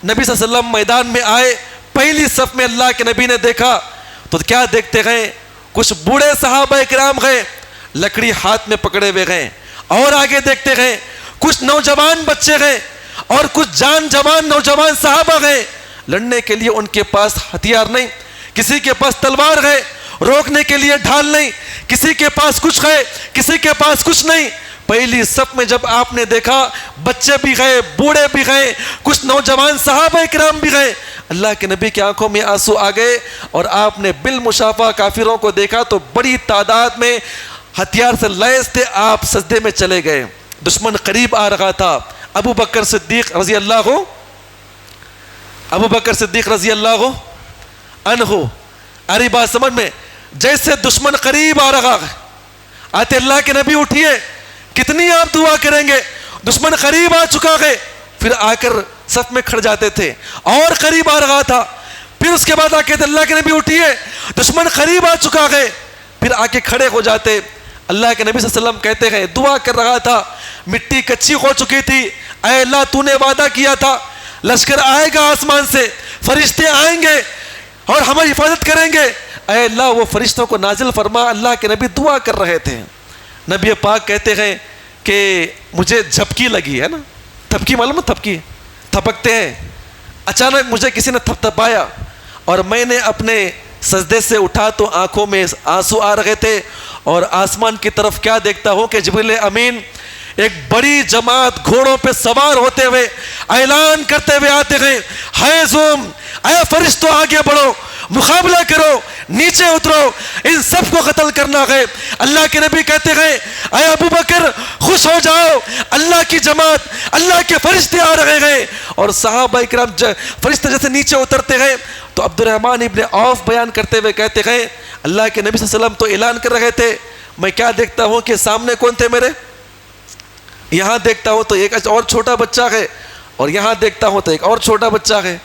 نبی صلی اللہ علیہ وسلم میدان میں آئے، پہلی صف میں اللہ کے نبی نے دیکھا تو کیا دیکھتے ہیں؟ کچھ بوڑھے صحابہ اکرام ہیں، لکڑی ہاتھ میں پکڑے ہوئے ہیں. اور آگے دیکھتے ہیں کچھ نوجوان بچے ہیں اور کچھ جوان نوجوان صحابہ ہیں. لڑنے کے لیے ان کے پاس ہتھیار نہیں، کسی کے پاس تلوار ہے، روکنے کے لیے ڈھال نہیں، کسی کے پاس کچھ ہے، کسی کے پاس کچھ نہیں. پہلی صف میں جب آپ نے دیکھا بچے بھی گئے، بوڑھے بھی گئے، کچھ نوجوان صحابہ اکرام بھی گئے. اللہ کے نبی کی آنکھوں میں آنسو آ گئے اور آپ نے بالمشافہ کافروں کو دیکھا تو بڑی تعداد میں ہتھیار سے لیس تھے. آپ سجدے میں چلے گئے، دشمن قریب آ رہا تھا. ابو بکر صدیق رضی اللہ ابو بکر صدیق رضی اللہ عنہ، ارے بات سمجھ میں، جیسے دشمن قریب آ رہا ہے، آتے اللہ کے نبی اٹھیے، کتنی آپ دعا کریں گے، دشمن قریب آ چکا ہے، پھر آ کر صف میں کھڑ جاتے تھے، اور قریب آ رہا تھا، پھر اس کے بعد آ کے اللہ کے نبی اٹھیے، دشمن قریب آ چکا ہے، پھر آ کے کھڑے ہو جاتے۔ اللہ کے نبی صلی اللہ علیہ وسلم کہتے ہیں، دعا کر رہا تھا، مٹی کچی ہو چکی تھی، اے اللہ تو نے وعدہ کیا تھا لشکر آئے گا آسمان سے، فرشتے آئیں گے اور ہماری حفاظت کریں گے، اے اللہ وہ فرشتوں کو نازل فرما۔ اللہ کے نبی دعا کر رہے تھے، نبی پاک کہتے ہیں کہ مجھے جھپکی لگی ہے نا، تھپکی معلوم ہے، تھپکی تھپکتے ہیں، اچانک مجھے کسی نے تھپ تھپایا اور میں نے اپنے سجدے سے اٹھا تو آنکھوں میں آنسو آ رہے تھے، اور آسمان کی طرف کیا دیکھتا ہوں کہ جبریل امین ایک بڑی جماعت گھوڑوں پہ سوار ہوتے ہوئے اعلان کرتے ہوئے آتے ہیں، ہے زوم، اے فرشتوں آگے بڑھو، مقابلہ کرو، نیچے اترو، ان سب کو قتل کرنا ہے۔ اللہ کے نبی کہتے ہیں، اے ابو بکر خوش ہو جاؤ، اللہ کی جماعت، اللہ کے فرشتے آ رہے ہیں۔ اور صحابہ کرام فرشتے جیسے نیچے اترتے ہیں تو عبد الرحمن ابن عوف بیان کرتے ہوئے کہتے ہیں، اللہ کے نبی صلی اللہ علیہ وسلم تو اعلان کر رہے تھے، میں کیا دیکھتا ہوں کہ سامنے کون تھے میرے، یہاں دیکھتا ہوں تو ایک اور چھوٹا بچہ ہے، اور یہاں دیکھتا ہوں تو ایک اور چھوٹا بچہ ہے۔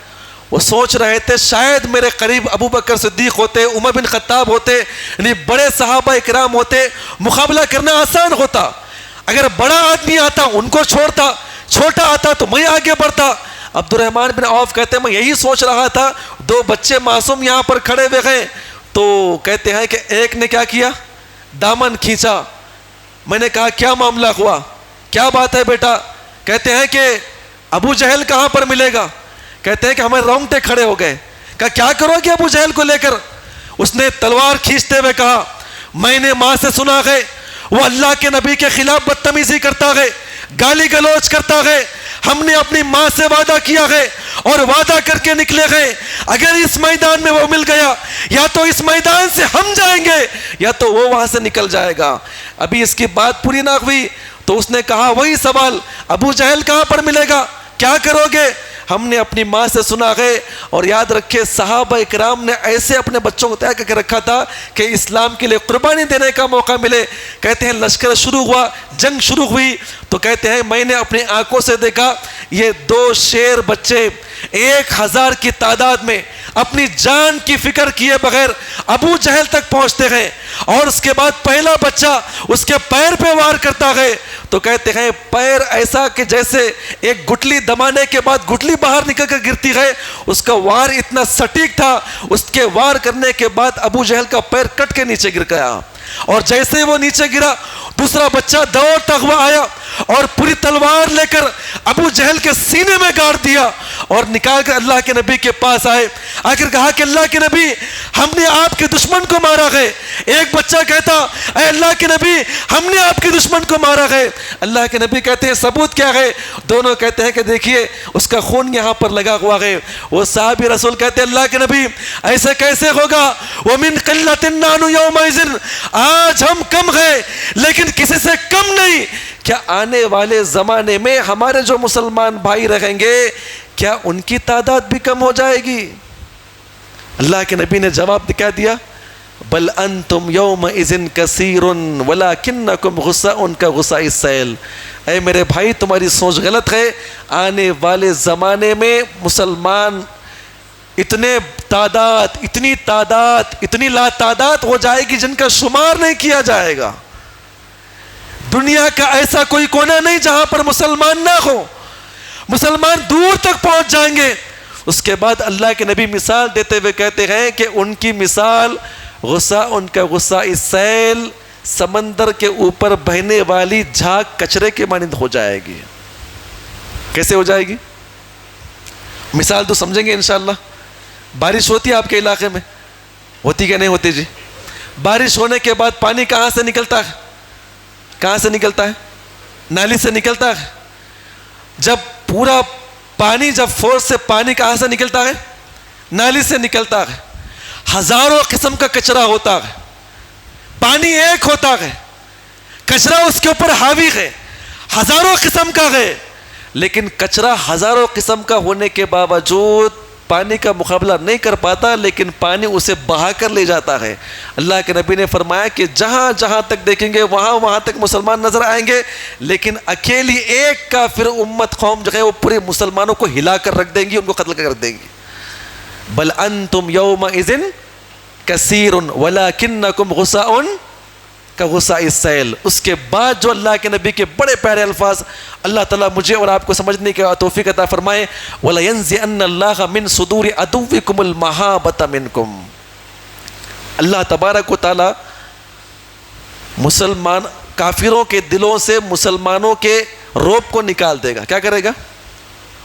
وہ سوچ رہے تھے شاید میرے قریب ابو بکر صدیق ہوتے، عمر بن خطاب ہوتے، یعنی بڑے صحابہ اکرام ہوتے، مقابلہ کرنا آسان ہوتا، اگر بڑا آدمی آتا ان کو چھوڑتا، چھوٹا آتا تو میں آگے بڑھتا۔ عبد الرحمن بن عوف کہتے ہیں میں یہی سوچ رہا تھا، دو بچے معصوم یہاں پر کھڑے ہوئے ہیں، تو کہتے ہیں کہ ایک نے کیا کیا، دامن کھینچا، میں نے کہا کیا معاملہ ہوا، کیا بات ہے بیٹا، کہتے ہیں کہ ابو جہل کہاں پر ملے گا، کہتے ہیں کہ ہمیں رونگٹے کھڑے ہو گئے، کہا کیا کرو گے ابو جہل کو لے کر، اس نے تلوار کھینچتے ہوئے کہا میں نے ماں سے سنا ہے وہ اللہ کے نبی کے خلاف بدتمیزی کرتا ہے، گالی گلوچ کرتا ہے، ہم نے اپنی ماں سے وعدہ کیا ہے اور وعدہ کر کے نکلے گئے، اگر اس میدان میں وہ مل گیا یا تو اس میدان سے ہم جائیں گے یا تو وہ وہاں سے نکل جائے گا۔ ابھی اس کی بات پوری نہ ہوئی تو اس نے کہا وہی سوال، ابو جہل کہاں پر ملے گا، کیا کرو گے، ہم نے اپنی ماں سے سنا ہے۔ اور یاد رکھے صحابہ اکرام نے ایسے اپنے بچوں کو تیار کر کے رکھا تھا کہ اسلام کے لیے قربانی دینے کا موقع ملے۔ کہتے ہیں لشکر شروع ہوا، جنگ شروع ہوئی تو کہتے ہیں میں نے اپنی آنکھوں سے دیکھا یہ دو شیر بچے 1000 کی تعداد میں اپنی جان کی فکر کیے بغیر ابو جہل تک پہنچتے ہیں، اور اس کے بعد پہلا بچہ اس کے پیر پہ وار کرتا ہے تو کہتے ہیں پیر ایسا کہ جیسے ایک گٹلی دمانے کے بعد گٹلی باہر نکل کر گرتی ہے، اس کا وار اتنا سٹیک تھا، اس کے وار کرنے کے بعد ابو جہل کا پیر کٹ کے نیچے گر گیا، اور جیسے وہ نیچے گرا دوسرا بچہ دوڑتا ہوا آیا اور پوری تلوار لے کر ابو جہل کے سینے میں گاڑ دیا اور نکال کر اللہ کے نبی کے پاس آئے، آ کر کہا کہ اللہ کے نبی ہم نے آپ کے دشمن کو مارا ہے۔ ایک بچہ کہتا اے اللہ کے نبی ہم نے آپ کے دشمن کو مارا ہے۔ اللہ کے نبی کہتے ہیں ثبوت کیا ہے، دونوں کہتے ہیں کہ دیکھیے اس کا خون یہاں پر لگا ہوا ہے۔ وہ صحابی رسول کہتے ہیں اللہ کے نبی ایسے کیسے ہوگا، وَمِن قِلَّةٍ نَحْنُ يَوْمَئِذٍ، آج ہم کم ہیں لیکن کسی سے کم نہیں، کیا آنے والے زمانے میں ہمارے جو مسلمان بھائی رہیں گے کیا ان کی تعداد بھی کم ہو جائے گی؟ اللہ کے نبی نے جواب کیا دیا، بل انتم یومئذ کثیر ولکنکم غثاء کغثاء السیل، اے میرے بھائی تمہاری سوچ غلط ہے، آنے والے زمانے میں مسلمان اتنی لا تعداد ہو جائے گی جن کا شمار نہیں کیا جائے گا۔ دنیا کا ایسا کوئی کونا نہیں جہاں پر مسلمان نہ ہو، مسلمان دور تک پہنچ جائیں گے۔ اس کے بعد اللہ کے نبی مثال دیتے ہوئے کہتے ہیں کہ ان کی مثال غصہ ان کا غصہ السیل، سمندر کے اوپر بہنے والی جھاگ کچرے کے مانند ہو جائے گی۔ کیسے ہو جائے گی؟ مثال تو سمجھیں گے انشاءاللہ۔ بارش ہوتی ہے آپ کے علاقے میں، ہوتی کہ نہیں ہوتی جی؟ بارش ہونے کے بعد پانی کہاں سے نکلتا ہے؟ کہاں سے نکلتا ہے؟ نالی سے نکلتا ہے۔ جب پورا پانی، جب فورس سے پانی کہاں سے نکلتا ہے؟ نالی سے نکلتا ہے۔ ہزاروں قسم کا کچرا ہوتا ہے، پانی ایک ہوتا ہے، کچرا اس کے اوپر حاوی ہے، ہزاروں قسم کا ہے، لیکن کچرا ہزاروں قسم کا ہونے کے باوجود پانی کا مقابلہ نہیں کر پاتا لیکن پانی اسے بہا کر لے جاتا ہے۔ اللہ کے نبی نے فرمایا کہ جہاں جہاں تک دیکھیں گے وہاں وہاں تک مسلمان نظر آئیں گے، لیکن اکیلی ایک کافر امت قوم جو ہے وہ پورے مسلمانوں کو ہلا کر رکھ دیں گی، ان کو قتل کر دیں گی۔ بل انتم یومئذ کثیر ولکنکم غثاء کغثاء السیل۔ اس کے بعد جو اللہ کے نبی کے بڑے پیارے الفاظ، اللہ تعالیٰ مجھے اور آپ کو سمجھنے کی توفیق عطا فرمائے، وَلَيَنزِعَنَّ اللَّهَ مِن صُدُورِ عَدُوِّكُمُ الْمَحَابَةَ مِنْكُمْ۔ اللہ تبارک و تعالیٰ مسلمان کافروں کے دلوں سے مسلمانوں کے روب کو نکال دے گا۔ کیا کرے گا؟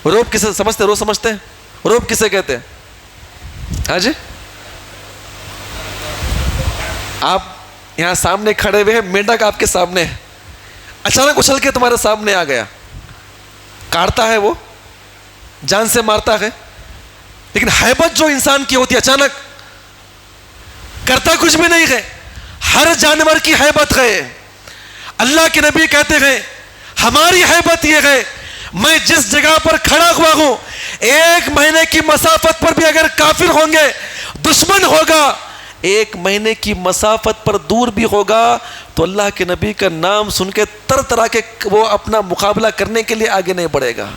روب کسے سمجھتے ہیں؟ روب سمجھتے ہیں؟ روب کسے کہتے ہیں؟ ہاں جی، آپ یہاں سامنے کھڑے ہوئے ہیں، مینڈک آپ کے سامنے ہے، اچانک اچھل کے تمہارے سامنے آ گیا، کاٹتا ہے، وہ جان سے مارتا ہے، لیکن ہیبت جو انسان کی ہوتی ہے اچانک کرتا کچھ بھی نہیں ہے، ہر جانور کی ہیبت ہے۔ اللہ کے نبی کہتے ہیں ہماری ہیبت یہ ہے، میں جس جگہ پر کھڑا ہوا ہوں 1 مہینے کی مسافت پر بھی اگر کافر ہوں گے، دشمن ہوگا، 1 مہینے کی مسافت پر دور بھی ہوگا، تو اللہ کے نبی کا نام سن کے طرح طرح کے وہ اپنا مقابلہ کرنے کے لیے آگے نہیں بڑھے گا۔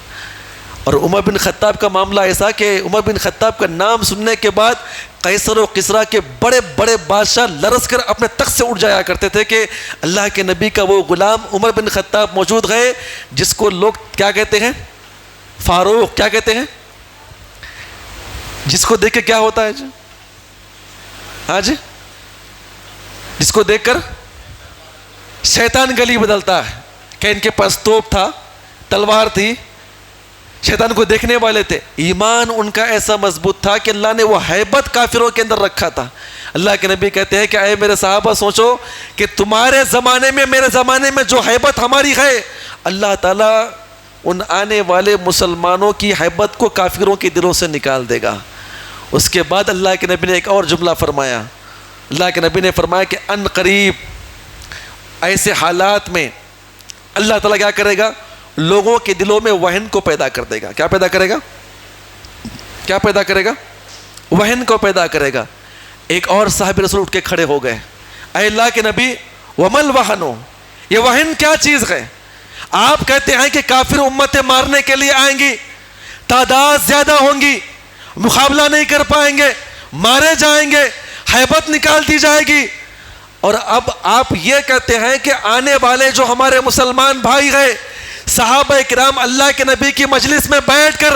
اور عمر بن خطاب کا معاملہ ایسا کہ عمر بن خطاب کا نام سننے کے بعد قیصر و کسریٰ کے بڑے بڑے بادشاہ لرز کر اپنے تخت سے اٹھ جایا کرتے تھے کہ اللہ کے نبی کا وہ غلام عمر بن خطاب موجود ہے، جس کو لوگ کیا کہتے ہیں؟ فاروق۔ کیا کہتے ہیں؟ جس کو دیکھ کے کیا ہوتا ہے جی؟ ہاں جی، جس کو دیکھ کر شیطان گلی بدلتا ہے، کہ ان کے پاس توپ تھا، تلوار تھی، شیطان کو دیکھنے والے تھے۔ ایمان ان کا ایسا مضبوط تھا کہ اللہ نے وہ ہیبت کافروں کے اندر رکھا تھا۔ اللہ کے نبی کہتے ہیں کہ اے میرے صحابہ سوچو کہ تمہارے زمانے میں میرے زمانے میں جو ہیبت ہماری ہے، اللہ تعالیٰ ان آنے والے مسلمانوں کی ہیبت کو کافروں کے دلوں سے نکال دے گا۔ اس کے بعد اللہ کے نبی نے ایک اور جملہ فرمایا، اللہ کے نبی نے فرمایا کہ ان قریب ایسے حالات میں اللہ تعالیٰ کیا کرے گا؟ لوگوں کے دلوں میں وہن کو پیدا کر دے گا۔ کیا پیدا کرے گا؟ کیا پیدا کرے گا؟ وہن کو پیدا کرے گا۔ ایک اور صحابی رسول اٹھ کے کھڑے ہو گئے، اے اللہ کے نبی ومل وہنو، یہ وہن کیا چیز ہے؟ آپ کہتے ہیں کہ کافر امتیں مارنے کے لیے آئیں گی، تعداد زیادہ ہوں گی، مقابلہ نہیں کر پائیں گے، مارے جائیں گے، ہیبت نکال دی جائے گی، اور اب آپ یہ کہتے ہیں کہ آنے والے جو ہمارے مسلمان بھائی ہیں، صحابہ کرام اللہ کے نبی کی مجلس میں بیٹھ کر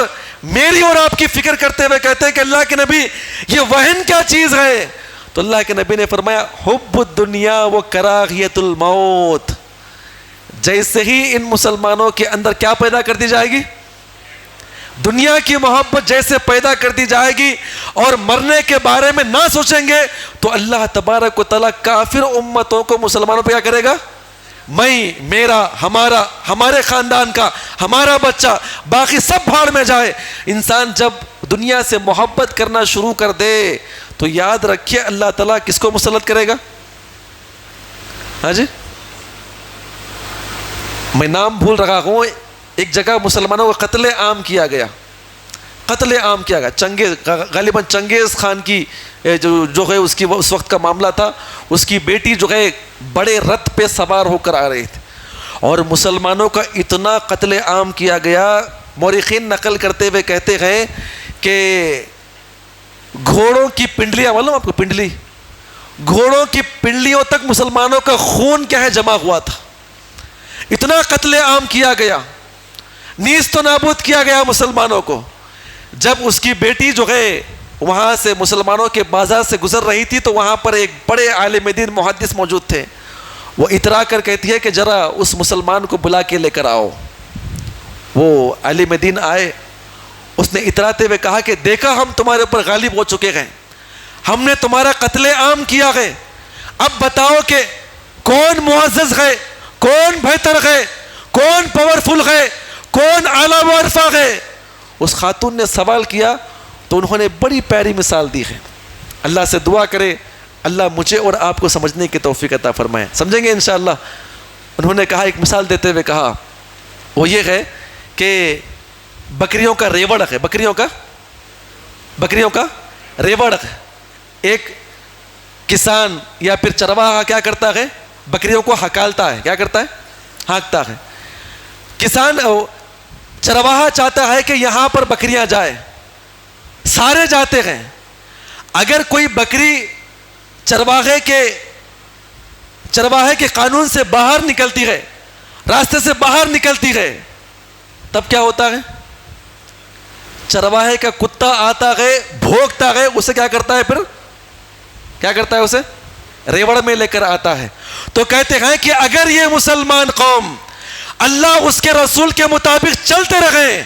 میری اور آپ کی فکر کرتے ہوئے کہتے ہیں کہ اللہ کے نبی یہ وہن کیا چیز ہے؟ تو اللہ کے نبی نے فرمایا حب الدنیا و کراہیت الموت۔ جیسے ہی ان مسلمانوں کے اندر کیا پیدا کر دی جائے گی؟ دنیا کی محبت جیسے پیدا کر دی جائے گی اور مرنے کے بارے میں نہ سوچیں گے، تو اللہ تبارک و تعالیٰ کافر امتوں کو مسلمانوں پہ کیا کرے گا؟ میں، میرا، ہمارا، ہمارے خاندان کا، ہمارا بچہ، باقی سب بھاڑ میں جائے۔ انسان جب دنیا سے محبت کرنا شروع کر دے تو یاد رکھیے اللہ تعالیٰ کس کو مسلط کرے گا؟ ہاں جی، میں نام بھول رہا ہوں، ایک جگہ مسلمانوں کو قتل عام کیا گیا، قتل عام کیا گیا، غالباً چنگیز خان کی جو ہے اس کی اس وقت کا معاملہ تھا، اس کی بیٹی جو ہے بڑے رتھ پہ سوار ہو کر آ رہی تھی، اور مسلمانوں کا اتنا قتل عام کیا گیا، مورخین نقل کرتے ہوئے کہتے ہیں کہ گھوڑوں کی پنڈلیاں، معلوم آپ کو پنڈلی، گھوڑوں کی پنڈلیوں تک مسلمانوں کا خون کیا ہے جمع ہوا تھا، اتنا قتل عام کیا گیا، نیست و نابود کیا گیا مسلمانوں کو۔ جب اس کی بیٹی جو ہے وہاں سے مسلمانوں کے بازار سے گزر رہی تھی تو وہاں پر ایک بڑے عالم دین محدث موجود تھے، وہ اترا کر کہتی ہے کہ ذرا اس مسلمان کو بلا کے لے کر آؤ۔ وہ عالم دین آئے، اس نے اتراتے ہوئے کہا کہ دیکھا ہم تمہارے اوپر غالب ہو چکے ہیں، ہم نے تمہارا قتل عام کیا ہے، اب بتاؤ کہ کون معزز ہے، کون بہتر ہے، کون پاورفل ہے، کون اعلیٰ و عرفہ ہے؟ اس خاتون نے سوال کیا تو انہوں نے بڑی پیاری مثال دی ہے۔ اللہ سے دعا کرے اللہ مجھے اور آپ کو سمجھنے کی توفیق عطا فرمائے، سمجھیں گے انشاءاللہ۔ انہوں نے کہا، ایک مثال دیتے ہوئے کہا، وہ یہ ہے کہ بکریوں کا ریوڑ ہے، بکریوں کا بکریوں کا ریوڑ. ایک کسان یا پھر چرواہا کیا کرتا ہے؟ بکریوں کو ہکالتا ہے. کیا کرتا ہے؟ ہانکتا ہے. کسان چرواہا چاہتا ہے کہ یہاں پر بکریاں جائیں, سارے جاتے ہیں. اگر کوئی بکری چرواہے کے قانون سے باہر نکلتی ہے, راستے سے باہر نکلتی ہے, تب کیا ہوتا ہے؟ چرواہے کا کتا آتا ہے, بھونکتا ہے, اسے کیا کرتا ہے؟ پھر کیا کرتا ہے؟ اسے ریوڑ میں لے کر آتا ہے. تو کہتے ہیں کہ اگر یہ مسلمان قوم اللہ اس کے رسول کے مطابق چلتے رہے,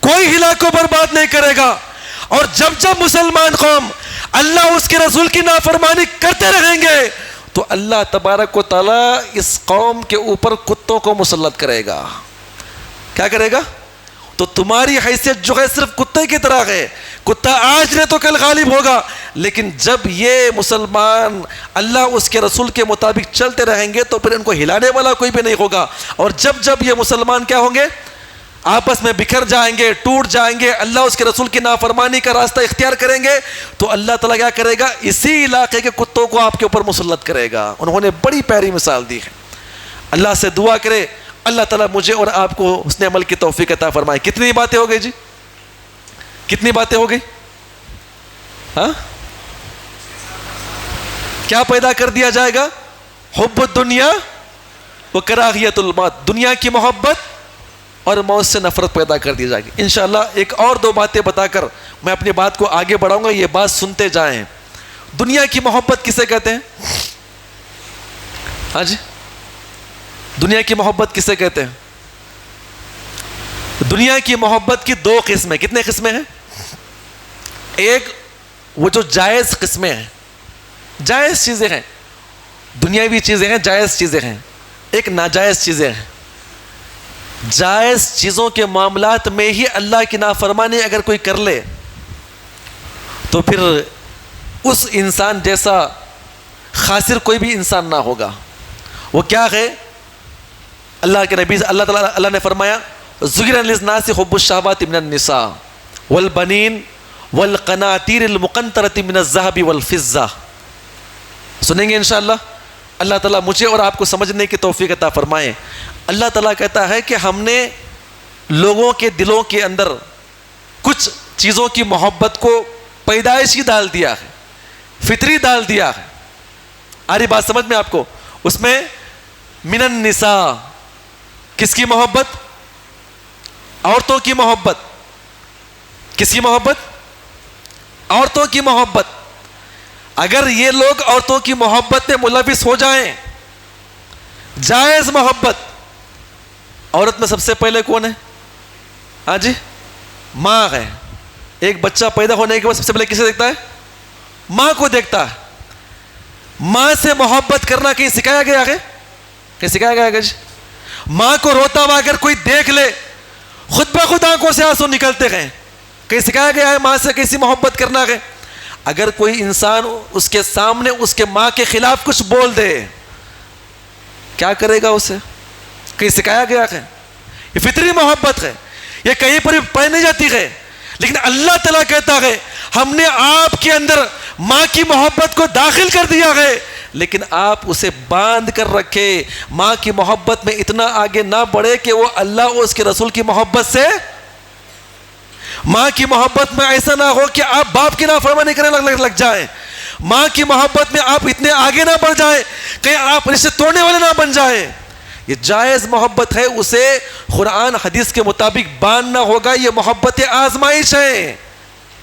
کوئی ہلاک و برباد نہیں کرے گا. اور جب مسلمان قوم اللہ اس کے رسول کی نافرمانی کرتے رہیں گے تو اللہ تبارک و تعالی اس قوم کے اوپر کتوں کو مسلط کرے گا. کیا کرے گا؟ تو تمہاری حیثیت جو ہے صرف کتے کی طرح ہے. کتا آج نہیں تو کل غالب ہوگا, لیکن جب یہ مسلمان اللہ اس کے رسول کے مطابق چلتے رہیں گے تو پھر ان کو ہلانے والا کوئی بھی نہیں ہوگا. اور جب یہ مسلمان کیا ہوں گے؟ آپس میں بکھر جائیں گے, ٹوٹ جائیں گے, اللہ اس کے رسول کی نافرمانی کا راستہ اختیار کریں گے, تو اللہ تعالیٰ کیا کرے گا؟ اسی علاقے کے کتوں کو آپ کے اوپر مسلط کرے گا. انہوں نے بڑی پیاری مثال دی ہے. اللہ سے دعا کرے اللہ تعالیٰ مجھے اور آپ کو حسن عمل کی توفیق عطا فرمائے. کتنی باتیں ہو گئی جی؟ کتنی باتیں ہو گئی؟ ہاں, کیا پیدا کر دیا جائے گا؟ حب الدنیا و کراہیت الموت, دنیا کی محبت اور موت سے نفرت پیدا کر دی جائے گی. انشاءاللہ ایک اور دو باتیں بتا کر میں اپنی بات کو آگے بڑھاؤں گا, یہ بات سنتے جائیں. دنیا کی محبت کسے کہتے ہیں؟ ہاں جی, دنیا کی محبت کسے کہتے ہیں؟ دنیا کی محبت کی دو قسمیں. کتنے قسمیں ہیں؟ ایک وہ جو جائز قسمیں ہیں, جائز چیزیں ہیں, دنیاوی چیزیں ہیں, جائز چیزیں ہیں. ایک ناجائز چیزیں ہیں. جائز چیزوں کے معاملات میں ہی اللہ کی نافرمانی اگر کوئی کر لے تو پھر اس انسان جیسا خاسر کوئی بھی انسان نہ ہوگا. وہ کیا ہے؟ اللہ کے نبی اللہ نے فرمایا زُيِّنَ لِلنَّاسِ حُبُّ الشَّهَوَاتِ مِنَ النِّسَاءِ وَالْبَنِينَ وَالْقَنَاطِيرِ الْمُقَنطَرَةِ مِنَ الذَّهَبِ وَالْفِضَّةِ. سنیں گے انشاءاللہ. اللہ تعالیٰ مجھے اور آپ کو سمجھنے کی توفیق عطا فرمائے. اللہ تعالیٰ کہتا ہے کہ ہم نے لوگوں کے دلوں کے اندر کچھ چیزوں کی محبت کو پیدائشی ڈال دیا ہے, فطری ڈال دیا ہے. آ رہی بات سمجھ میں آپ کو؟ اس میں من النساء, کس کی محبت؟ عورتوں کی محبت. کس کی محبت؟ عورتوں کی محبت. اگر یہ لوگ عورتوں کی محبت میں ملوث ہو جائیں, جائز محبت. عورت میں سب سے پہلے کون ہے؟ ہاں جی, ماں ہے. ایک بچہ پیدا ہونے کے بعد سب سے پہلے کسے دیکھتا ہے؟ ماں کو دیکھتا ہے. ماں سے محبت کرنا کہیں سکھایا گیا ہے؟ کہیں سکھایا گیا ہے جی؟ ماں کو روتا ہوا اگر کوئی دیکھ لے خود بخود آنکھوں سے آنسو نکلتے ہیں, کہیں سکھایا گیا ہے ماں سے کیسی محبت کرنا ہے؟ اگر کوئی انسان اس کے سامنے اس کے ماں کے خلاف کچھ بول دے کیا کرے گا اسے؟ کہیں سکھایا گیا ہے؟ یہ فطری محبت ہے, یہ کہیں پر بھی پائی نہیں جاتی ہے. لیکن اللہ تعالیٰ کہتا ہے ہم نے آپ کے اندر ماں کی محبت کو داخل کر دیا ہے, لیکن آپ اسے باندھ کر رکھے. ماں کی محبت میں اتنا آگے نہ بڑھے کہ وہ اللہ اور اس کے رسول کی محبت سے, ماں کی محبت میں ایسا نہ ہو کہ آپ باپ کی نافرمانی کرنے لگ جائیں. ماں کی محبت میں آپ اتنے آگے نہ بڑھ جائیں کہیں آپ رشتے توڑنے والے نہ بن جائیں. یہ جائز محبت ہے, اسے قرآن حدیث کے مطابق باندھنا ہوگا. یہ محبت آزمائش ہے.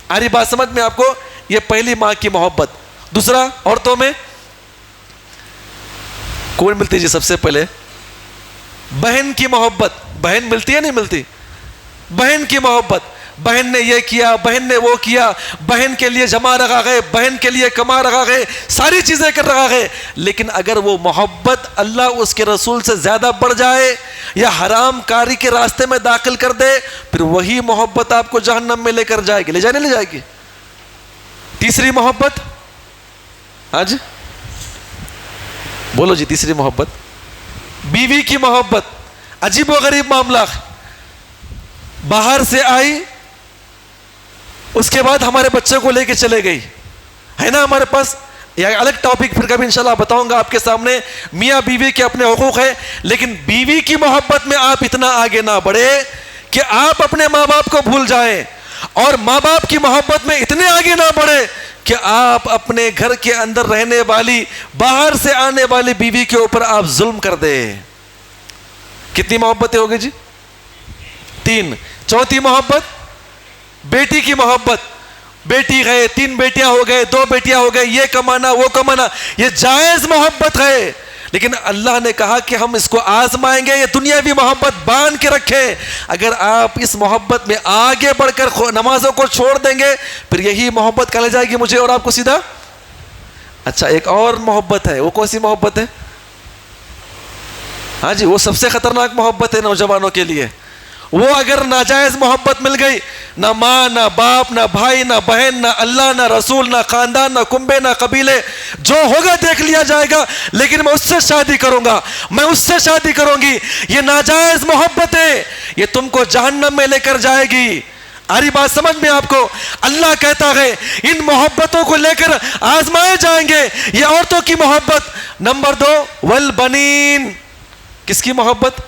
آ رہی بات سمجھ میں آپ کو؟ یہ پہلی ماں کی محبت. دوسرا, عورتوں میں کون ملتی جی سب سے پہلے؟ بہن کی محبت. بہن ملتی ہے نہیں ملتی؟ بہن کی محبت. بہن نے یہ کیا, بہن نے وہ کیا, بہن کے لیے جمع رکھا گئے, بہن کے لیے کما رکھا گئے, ساری چیزیں کر رکھا گئے. لیکن اگر وہ محبت اللہ اس کے رسول سے زیادہ بڑھ جائے یا حرام کاری کے راستے میں داخل کر دے, پھر وہی محبت آپ کو جہنم میں لے کر جائے گی. لے جائے نہیں لے جائے گی؟ تیسری محبت, ہاں جی بولو جی, تیسری محبت بیوی کی محبت. عجیب و غریب معاملہ. باہر سے آئی, اس کے بعد ہمارے بچے کو لے کے چلے گئی ہے نا ہمارے پاس. یہ الگ ٹاپک پھر کبھی انشاءاللہ بتاؤں گا آپ کے سامنے. میاں بیوی کے اپنے حقوق ہے, لیکن بیوی کی محبت میں آپ اتنا آگے نہ بڑھے کہ آپ اپنے ماں باپ کو بھول جائیں, اور ماں باپ کی محبت میں اتنے آگے نہ بڑھے کہ آپ اپنے گھر کے اندر رہنے والی, باہر سے آنے والی بیوی کے اوپر آپ ظلم کر دیں. کتنی محبتیں ہوگی جی؟ 3. چوتھی محبت بیٹی کی محبت. بیٹی گئے, 3 بیٹیاں ہو گئے, 2 بیٹیاں ہو گئے, یہ کمانا وہ کمانا, یہ جائز محبت ہے. لیکن اللہ نے کہا کہ ہم اس کو آزمائیں گے, یہ دنیاوی محبت باندھ کے رکھیں. اگر آپ اس محبت میں آگے بڑھ کر نمازوں کو چھوڑ دیں گے, پھر یہی محبت کہلائی جائے گی مجھے اور آپ کو سیدھا. اچھا, ایک اور محبت ہے, وہ کون سی محبت ہے؟ ہاں جی, وہ سب سے خطرناک محبت ہے نوجوانوں کے لیے. وہ اگر ناجائز محبت مل گئی, نہ ماں نہ باپ نہ بھائی نہ بہن نہ اللہ نہ رسول نہ خاندان نہ کنبے نہ قبیلے, جو ہوگا دیکھ لیا جائے گا, لیکن میں اس سے شادی کروں گا, میں اس سے شادی کروں گی, یہ ناجائز محبت ہے, یہ تم کو جہنم میں لے کر جائے گی. آری بات سمجھ میں آپ کو؟ اللہ کہتا ہے ان محبتوں کو لے کر آزمائے جائیں گے. یہ عورتوں کی محبت. نمبر 2 والبنین. کس کی محبت؟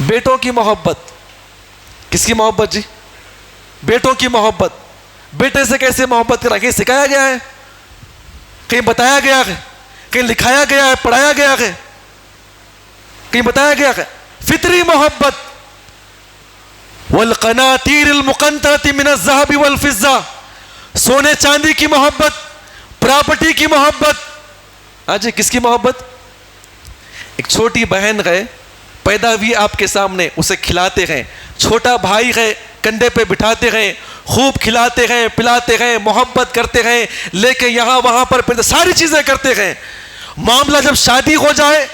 بیٹوں کی محبت. کس کی محبت جی؟ بیٹوں کی محبت. بیٹے سے کیسے محبت کرنا, کہیں سکھایا گیا ہے, کہیں بتایا گیا ہے, کہیں لکھایا گیا ہے, پڑھایا گیا ہے, کہیں بتایا گیا ہے؟ فطری محبت. والقناطیر المقنطرۃ من الذهب والفضہ. سونے چاندی کی محبت, پراپرٹی کی محبت. ہاں جی, کس کی محبت؟ ایک چھوٹی بہن ہے, پیدا ہوئی آپ کے سامنے, اسے کھلاتے ہیں. چھوٹا بھائی ہے, کندھے پہ بٹھاتے ہیں, خوب کھلاتے ہیں, پلاتے ہیں, محبت کرتے ہیں, لے کے یہاں وہاں پر ساری چیزیں کرتے ہیں. معاملہ جب شادی ہو جائے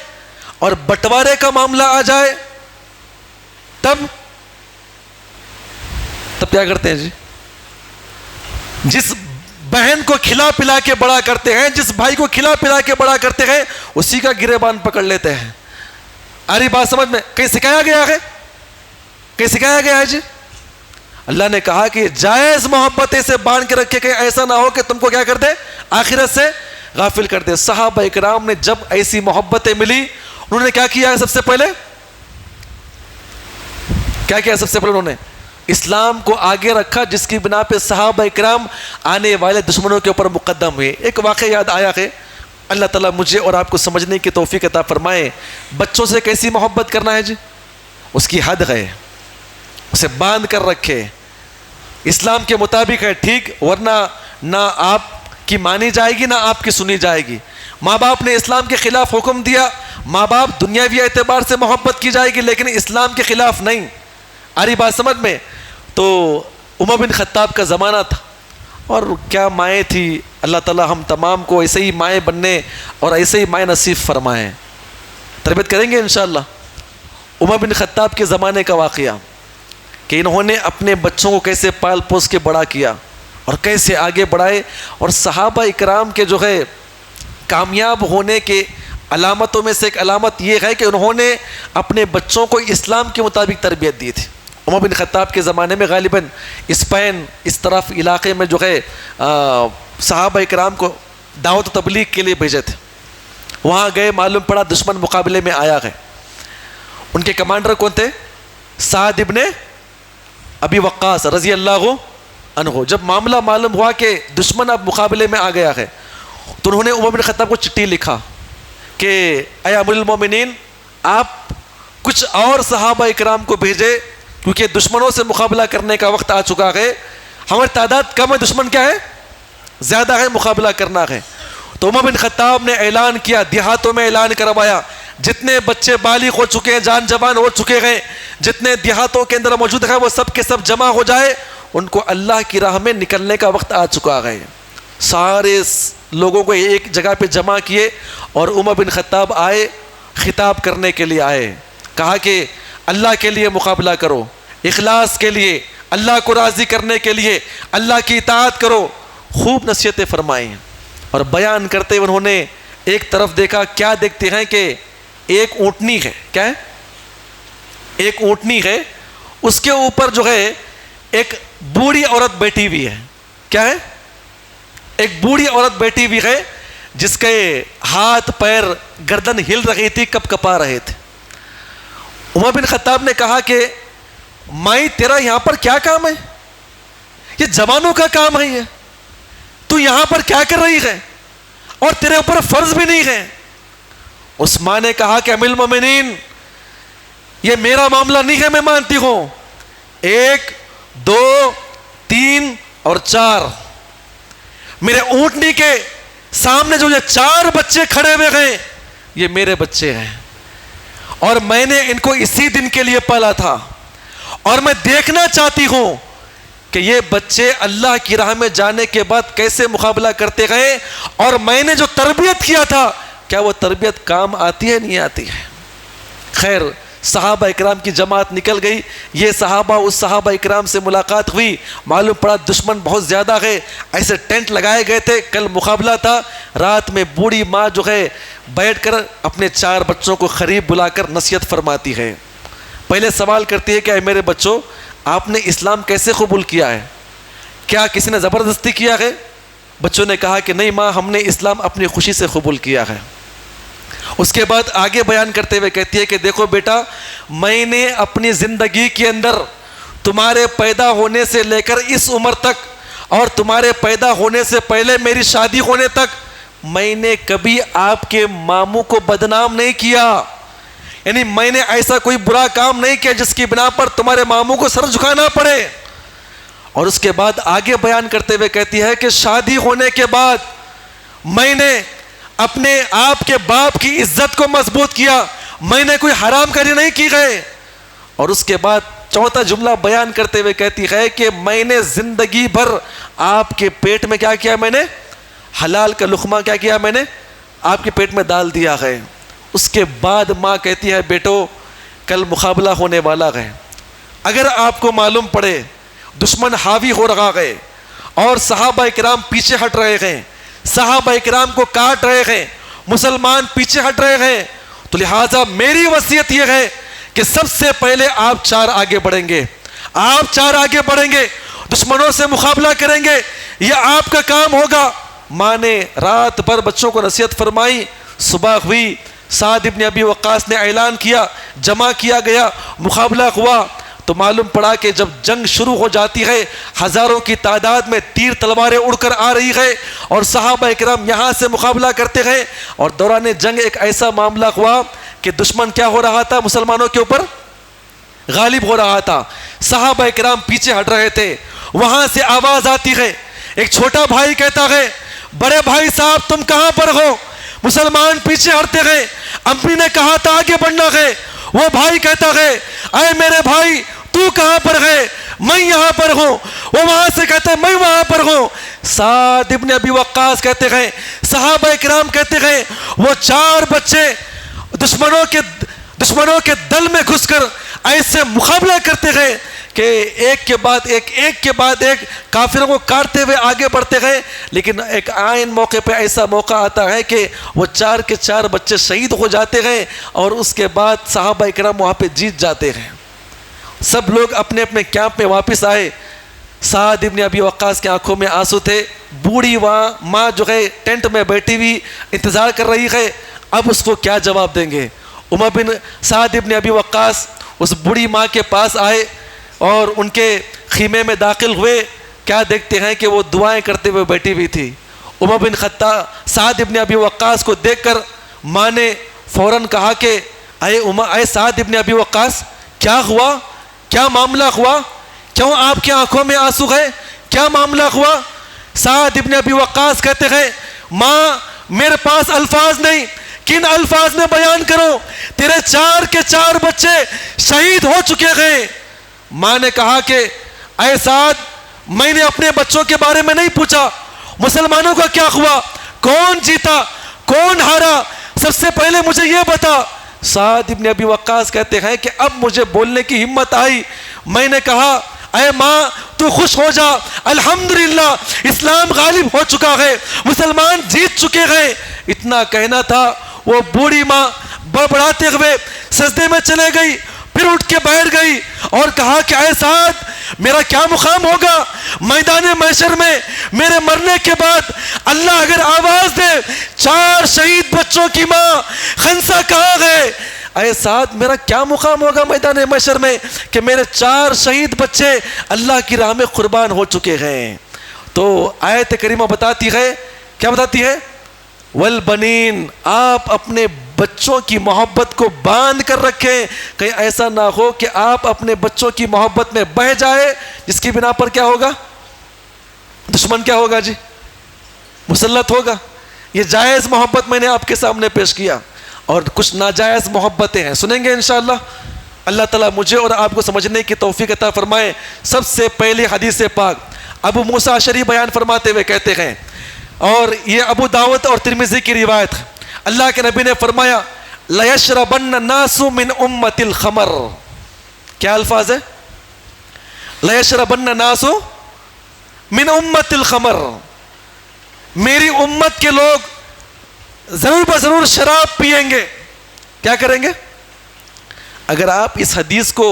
اور بٹوارے کا معاملہ آ جائے, تب کیا کرتے ہیں جی؟ جس بہن کو کھلا پلا کے بڑا کرتے ہیں, جس بھائی کو کھلا پلا کے بڑا کرتے ہیں, اسی کا گریبان پکڑ لیتے ہیں. آ رہی بات سمجھ میں؟ کہیں سکھایا گیا ہے؟ کہیں سکھایا گیا ہے جی؟ اللہ نے کہا کہ جائز محبتیں سے باندھ کے رکھے کہ ایسا نہ ہو کہ تم کو کیا کر دے, آخرت سے غافل کر دے. صحابہ اکرام نے جب ایسی محبتیں ملی, انہوں نے کیا کیا؟ سب سے پہلے کیا کیا؟ سب سے پہلے انہوں نے اسلام کو آگے رکھا, جس کی بنا پہ صحابہ اکرام آنے والے دشمنوں کے اوپر مقدم ہوئے. ایک واقعہ یاد آیا ہے, اللہ تعالیٰ مجھے اور آپ کو سمجھنے کی توفیق عطا فرمائے. بچوں سے کیسی محبت کرنا ہے جی؟ اس کی حد ہے, اسے باندھ کر رکھے, اسلام کے مطابق ہے ٹھیک, ورنہ نہ آپ کی مانی جائے گی نہ آپ کی سنی جائے گی. ماں باپ نے اسلام کے خلاف حکم دیا, ماں باپ دنیاوی اعتبار سے محبت کی جائے گی لیکن اسلام کے خلاف نہیں. آ رہی بات سمجھ میں؟ تو عمر بن خطاب کا زمانہ تھا, اور کیا مائیں تھی. اللہ تعالیٰ ہم تمام کو ایسے ہی مائیں بننے اور ایسے ہی مائیں نصیب فرمائیں. تربیت کریں گے انشاءاللہ. عمر بن خطاب کے زمانے کا واقعہ کہ انہوں نے اپنے بچوں کو کیسے پال پوس کے بڑا کیا اور کیسے آگے بڑھائے. اور صحابہ اکرام کے جو ہے کامیاب ہونے کے علامتوں میں سے ایک علامت یہ ہے کہ انہوں نے اپنے بچوں کو اسلام کے مطابق تربیت دی تھی. عمر بن خطاب کے زمانے میں غالباً اسپین اس طرف علاقے میں جو ہے صحابہ اکرام کو دعوت و تبلیغ کے لیے بھیجے تھے. وہاں گئے, معلوم پڑا دشمن مقابلے میں آیا ہے. ان کے کمانڈر کون تھے؟ سعد ابن ابی وقاص رضی اللہ عنہ. جب معاملہ معلوم ہوا کہ دشمن اب مقابلے میں آ گیا ہے, تو انہوں نے عمر بن خطاب کو چٹھی لکھا کہ اے امیر المومنین, آپ کچھ اور صحابہ اکرام کو بھیجے کیونکہ دشمنوں سے مقابلہ کرنے کا وقت آ چکا ہے. ہماری تعداد کم ہے, دشمن کیا ہے؟ زیادہ ہے, مقابلہ کرنا ہے. تو عمر بن خطاب نے اعلان کیا, دیہاتوں میں اعلان کروایا, جتنے بچے بالغ ہو چکے ہیں, جان جوان ہو چکے ہیں, جتنے دیہاتوں کے اندر موجود ہیں, وہ سب کے سب جمع ہو جائے, ان کو اللہ کی راہ میں نکلنے کا وقت آ چکا ہے. سارے لوگوں کو ایک جگہ پہ جمع کیے اور عمر بن خطاب آئے, خطاب کرنے کے لیے آئے. کہا کہ اللہ کے لیے مقابلہ کرو, اخلاص کے لیے, اللہ کو راضی کرنے کے لیے, اللہ کی اطاعت کرو. خوب نصیحتیں فرمائیں اور بیان کرتے انہوں نے ایک طرف دیکھا. کیا دیکھتے ہیں کہ ایک اونٹنی ہے. کیا ہے؟ ایک اونٹنی ہے, اس کے اوپر جو ہے ایک بوڑھی عورت بیٹھی ہوئی ہے. کیا ہے؟ ایک بوڑھی عورت بیٹھی ہوئی ہے جس کے ہاتھ پیر گردن ہل رہی تھی, کپ کپا رہے تھے. عمر بن خطاب نے کہا کہ مائی تیرا یہاں پر کیا کام ہے؟ یہ جوانوں کا کام ہے, تو یہاں پر کیا کر رہی ہے اور تیرے اوپر فرض بھی نہیں ہے. اس ماں نے کہا کہ امیر المومنین یہ میرا معاملہ نہیں ہے, میں مانتی ہوں 1 2 3 اور 4 میرے اونٹنی کے سامنے جو یہ 4 بچے کھڑے ہوئے ہیں یہ میرے بچے ہیں, اور میں نے ان کو اسی دن کے لیے پالا تھا, اور میں دیکھنا چاہتی ہوں کہ یہ بچے اللہ کی راہ میں جانے کے بعد کیسے مقابلہ کرتے گئے, اور میں نے جو تربیت کیا تھا کیا وہ تربیت کام آتی ہے نہیں آتی ہے. خیر صحابہ اکرام کی جماعت نکل گئی. یہ صحابہ اس صحابہ اکرام سے ملاقات ہوئی, معلوم پڑا دشمن بہت زیادہ ہے, ایسے ٹینٹ لگائے گئے تھے, کل مقابلہ تھا. رات میں بوڑھی ماں جو ہے بیٹھ کر اپنے 4 بچوں کو قریب بلا کر نصیحت فرماتی ہے. پہلے سوال کرتی ہے کہ اے میرے بچوں, آپ نے اسلام کیسے قبول کیا ہے؟ کیا کسی نے زبردستی کیا ہے؟ بچوں نے کہا کہ نہیں ماں, ہم نے اسلام اپنی خوشی سے قبول کیا ہے. اس کے بعد آگے بیان کرتے ہوئے کہتی ہے کہ دیکھو بیٹا, میں نے اپنی زندگی کے اندر تمہارے پیدا ہونے سے لے کر اس عمر تک, اور تمہارے پیدا ہونے سے پہلے میری شادی ہونے تک, میں نے کبھی آپ کے ماموں کو بدنام نہیں کیا. یعنی میں نے ایسا کوئی برا کام نہیں کیا جس کی بنا پر تمہارے ماموں کو سر جھکانا پڑے. اور اس کے بعد آگے بیان کرتے ہوئے کہتی ہے کہ شادی ہونے کے بعد میں نے اپنے آپ کے باپ کی عزت کو مضبوط کیا, میں نے کوئی حرام کاری نہیں کی گئے. اور اس کے بعد چوتھا جملہ بیان کرتے ہوئے کہتی ہے کہ میں نے زندگی بھر آپ کے پیٹ میں کیا کیا, میں نے حلال کا لقمہ کیا کیا, میں نے آپ کے پیٹ میں ڈال دیا ہے. اس کے بعد ماں کہتی ہے بیٹو کل مقابلہ ہونے والا ہے, اگر آپ کو معلوم پڑے دشمن حاوی ہو رہا ہے اور صحابہ اکرام پیچھے ہٹ رہے ہیں, صحابہ اکرام کو کاٹ رہے ہیں, مسلمان پیچھے ہٹ رہے ہیں, تو لہٰذا میری وصیت یہ ہے کہ سب سے پہلے آپ 4 آگے بڑھیں گے, آپ 4 آگے بڑھیں گے, دشمنوں سے مقابلہ کریں گے, یہ آپ کا کام ہوگا. ماں نے رات بھر بچوں کو نصیحت فرمائی. صبح ہوئی, سعد ابن ابی وقاص نے اعلان کیا, جمع کیا گیا, مقابلہ ہوا. تو معلوم پڑا کہ جب جنگ شروع ہو جاتی ہے, ہزاروں کی تعداد میں تیر تلواریں اڑ کر آ رہی ہے, اور صحابہ اکرام یہاں سے مقابلہ کرتے ہیں. اور دوران جنگ ایک ایسا معاملہ ہوا کہ دشمن کیا ہو رہا تھا, مسلمانوں کے اوپر غالب ہو رہا تھا. صحابہ اکرام پیچھے ہٹ رہے تھے. وہاں سے آواز آتی ہے, ایک چھوٹا بھائی کہتا ہے بڑے بھائی صاحب تم کہاں پر ہو؟ مسلمان پیچھے ہٹتے گئے. امی نے کہا تھا آگے بڑھنا ہے. وہ بھائی کہتا ہے اے میرے بھائی تو کہاں پر ہے؟ میں یہاں پر ہوں. وہ وہاں سے کہتے ہیں میں وہاں پر ہوں. سعد ابن ابی وقاص کہتے ہیں, صحابہ اکرام کہتے ہیں وہ 4 بچے دشمنوں کے دل میں گھس کر ایسے مقابلہ کرتے گئے کہ ایک کے بعد ایک کافروں کو کاٹتے ہوئے آگے بڑھتے گئے. لیکن ایک عین موقع پہ ایسا موقع آتا ہے کہ وہ 4 کے 4 بچے شہید ہو جاتے ہیں, اور اس کے بعد صحابہ اکرام وہاں پہ جیت جاتے ہیں. سب لوگ اپنے اپنے کیمپ میں واپس آئے. سعد ابن ابی وقاص کی آنکھوں میں آنسو تھے. بوڑھی ماں جو ہے ٹینٹ میں بیٹھی ہوئی انتظار کر رہی ہے, اب اس کو کیا جواب دیں گے. عمر بن سعد ابن ابی وقاص اس بوڑھی ماں کے پاس آئے اور ان کے خیمے میں داخل ہوئے. کیا دیکھتے ہیں کہ وہ دعائیں کرتے ہوئے بیٹھی ہوئی تھی. عمر بن خطاب سعد ابن ابی وقاص کو دیکھ کر ماں نے فوراً کہا کہ اے سعد ابن ابی وقاص کیا ہوا, کیا معاملہ ہوا, کیوں آپ کی آنکھوں میں آنسو ہے, کیا معاملہ ہوا؟ سعد ابن ابی وقاص کہتے ہیں ماں میرے پاس الفاظ نہیں, کن الفاظ میں بیان کرو, تیرے 4 کے 4 بچے شہید ہو چکے ہیں. ماں نے کہا کہ اے سعد میں نے اپنے بچوں کے بارے میں نہیں پوچھا, مسلمانوں کا کیا ہوا, کون جیتا کون ہارا, سب سے پہلے مجھے یہ بتا. سعد ابن ابی وقاص کہتے ہیں کہ اب مجھے بولنے کی ہمت آئی. میں نے کہا اے ماں تو خوش ہو جا, الحمدللہ اسلام غالب ہو چکا ہے, مسلمان جیت چکے ہیں. اتنا کہنا تھا, وہ بوڑھی ماں بڑبڑاتے ہوئے سجدے میں چلے گئی, پھر اٹھ کے بیٹھ گئی اور کہا کہ اے سعد میرا کیا مقام ہوگا میدان محشر میں میرے مرنے کے بعد؟ اللہ اگر آواز دے 4 شہید بچوں کی ماں خنسا کہاں گئے؟ اے سعد میرا کیا مقام ہوگا میدان محشر میں کہ میرے 4 شہید بچے اللہ کی راہ میں قربان ہو چکے ہیں۔ تو آیت کریمہ بتاتی ہے، کیا بتاتی ہے؟ والبنین، آپ اپنے بچوں کی محبت کو باندھ کر رکھیں، کہیں ایسا نہ ہو کہ آپ اپنے بچوں کی محبت میں بہہ جائے، جس کی بنا پر کیا ہوگا؟ دشمن کیا ہوگا جی؟ مسلط ہوگا۔ یہ جائز محبت میں نے آپ کے سامنے پیش کیا، اور کچھ ناجائز محبتیں ہیں، سنیں گے انشاءاللہ۔ اللہ تعالیٰ مجھے اور آپ کو سمجھنے کی توفیق عطا فرمائے۔ سب سے پہلے حدیث پاک ابو موسیٰ اشعری بیان فرماتے ہوئے کہتے ہیں، اور یہ ابو داؤد اور ترمذی کی روایت ہے، اللہ کے نبی نے فرمایا لَيَشْرَبَنَّ النَّاسُ مِنْ أُمَّةِ الْخَمَرِ۔ کیا الفاظ ہے؟ لَيَشْرَبَنَّ النَّاسُ مِنْ أُمَّةِ الْخَمَرِ، میری امت کے لوگ ضرور بضرور شراب پیئیں گے۔ کیا کریں گے؟ اگر آپ اس حدیث کو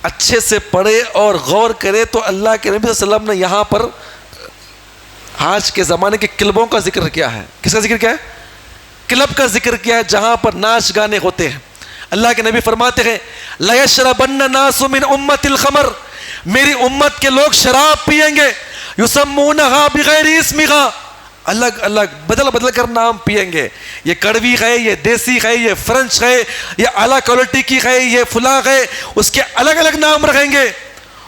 اچھے سے پڑھے اور غور کرے تو اللہ کے نبی صلی اللہ علیہ وسلم نے یہاں پر آج کے زمانے کے کلبوں کا ذکر کیا ہے۔ کس کا ذکر کیا ہے؟ کلب کا ذکر کیا ہے، جہاں پر ناچ گانے ہوتے ہیں۔ اللہ کے نبی فرماتے ہیں لَيَشْرَبَنَّ النَّاسُ مِنْ أُمَّةِ الْخَمَرِ، میری امت کے لوگ شراب پیئیں گے، يُسَمُّونَهَا بِغَيْرِ اسْمِهَا، الگ الگ بدل بدل کر نام پیئیں گے، یہ کڑوی ہے، یہ دیسی ہے، یہ فرنچ ہے، یہ اعلیٰ کوالٹی کی ہے، یہ فلاں ہے، اس کے الگ الگ نام رکھیں گے۔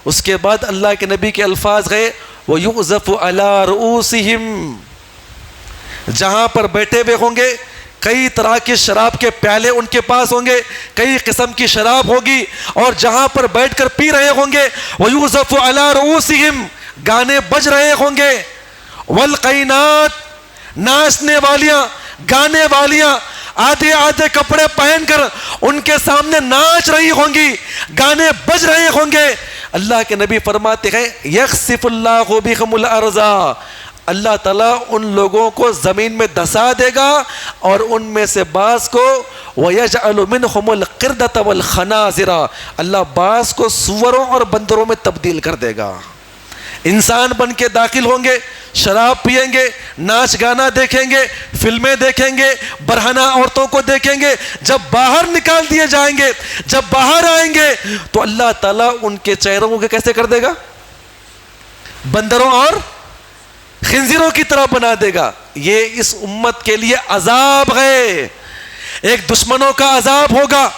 اس کے بعد اللہ کے نبی کے الفاظ ہے وَيُعْزَفُ عَلَىٰ رُؤُوسِهِمْ، جہاں پر بیٹھے ہوئے ہوں گے کئی طرح کے شراب کے پیالے ان کے پاس ہوں گے، کئی قسم کی شراب ہوگی، اور جہاں پر بیٹھ کر پی رہے ہوں گے وَيُعْزَفُ عَلَىٰ رُؤُوسِهِمْ، گانے بج رہے ہوں گے، والقینات، ناچنے والیاں، گانے والیاں آدھے آدھے کپڑے پہن کر ان کے سامنے ناچ رہی ہوں گی، گانے بج رہے ہوں گے۔ اللہ کے نبی فرماتے ہیں یخسف اللہ بہم الارض، اللہ تعالیٰ ان لوگوں کو زمین میں دھسا دے گا، اور ان میں سے بعض کو وَيَجْعَلُ مِنْهُمُ الْقِرْدَةَ وَالْخَنَازِرَ، اللہ بعض کو سوروں اور بندروں میں تبدیل کر دے گا۔ انسان بن کے داخل ہوں گے، شراب پیئیں گے، ناچ گانا دیکھیں گے، فلمیں دیکھیں گے، برہنہ عورتوں کو دیکھیں گے، جب باہر نکال دیے جائیں گے، جب باہر آئیں گے تو اللہ تعالیٰ ان کے چہروں کو کیسے کر دے گا؟ بندروں اور خنزیروں کی طرح بنا دے گا۔ یہ اس امت کے لیے عذاب ہے، ایک دشمنوں کا عذاب ہوگا،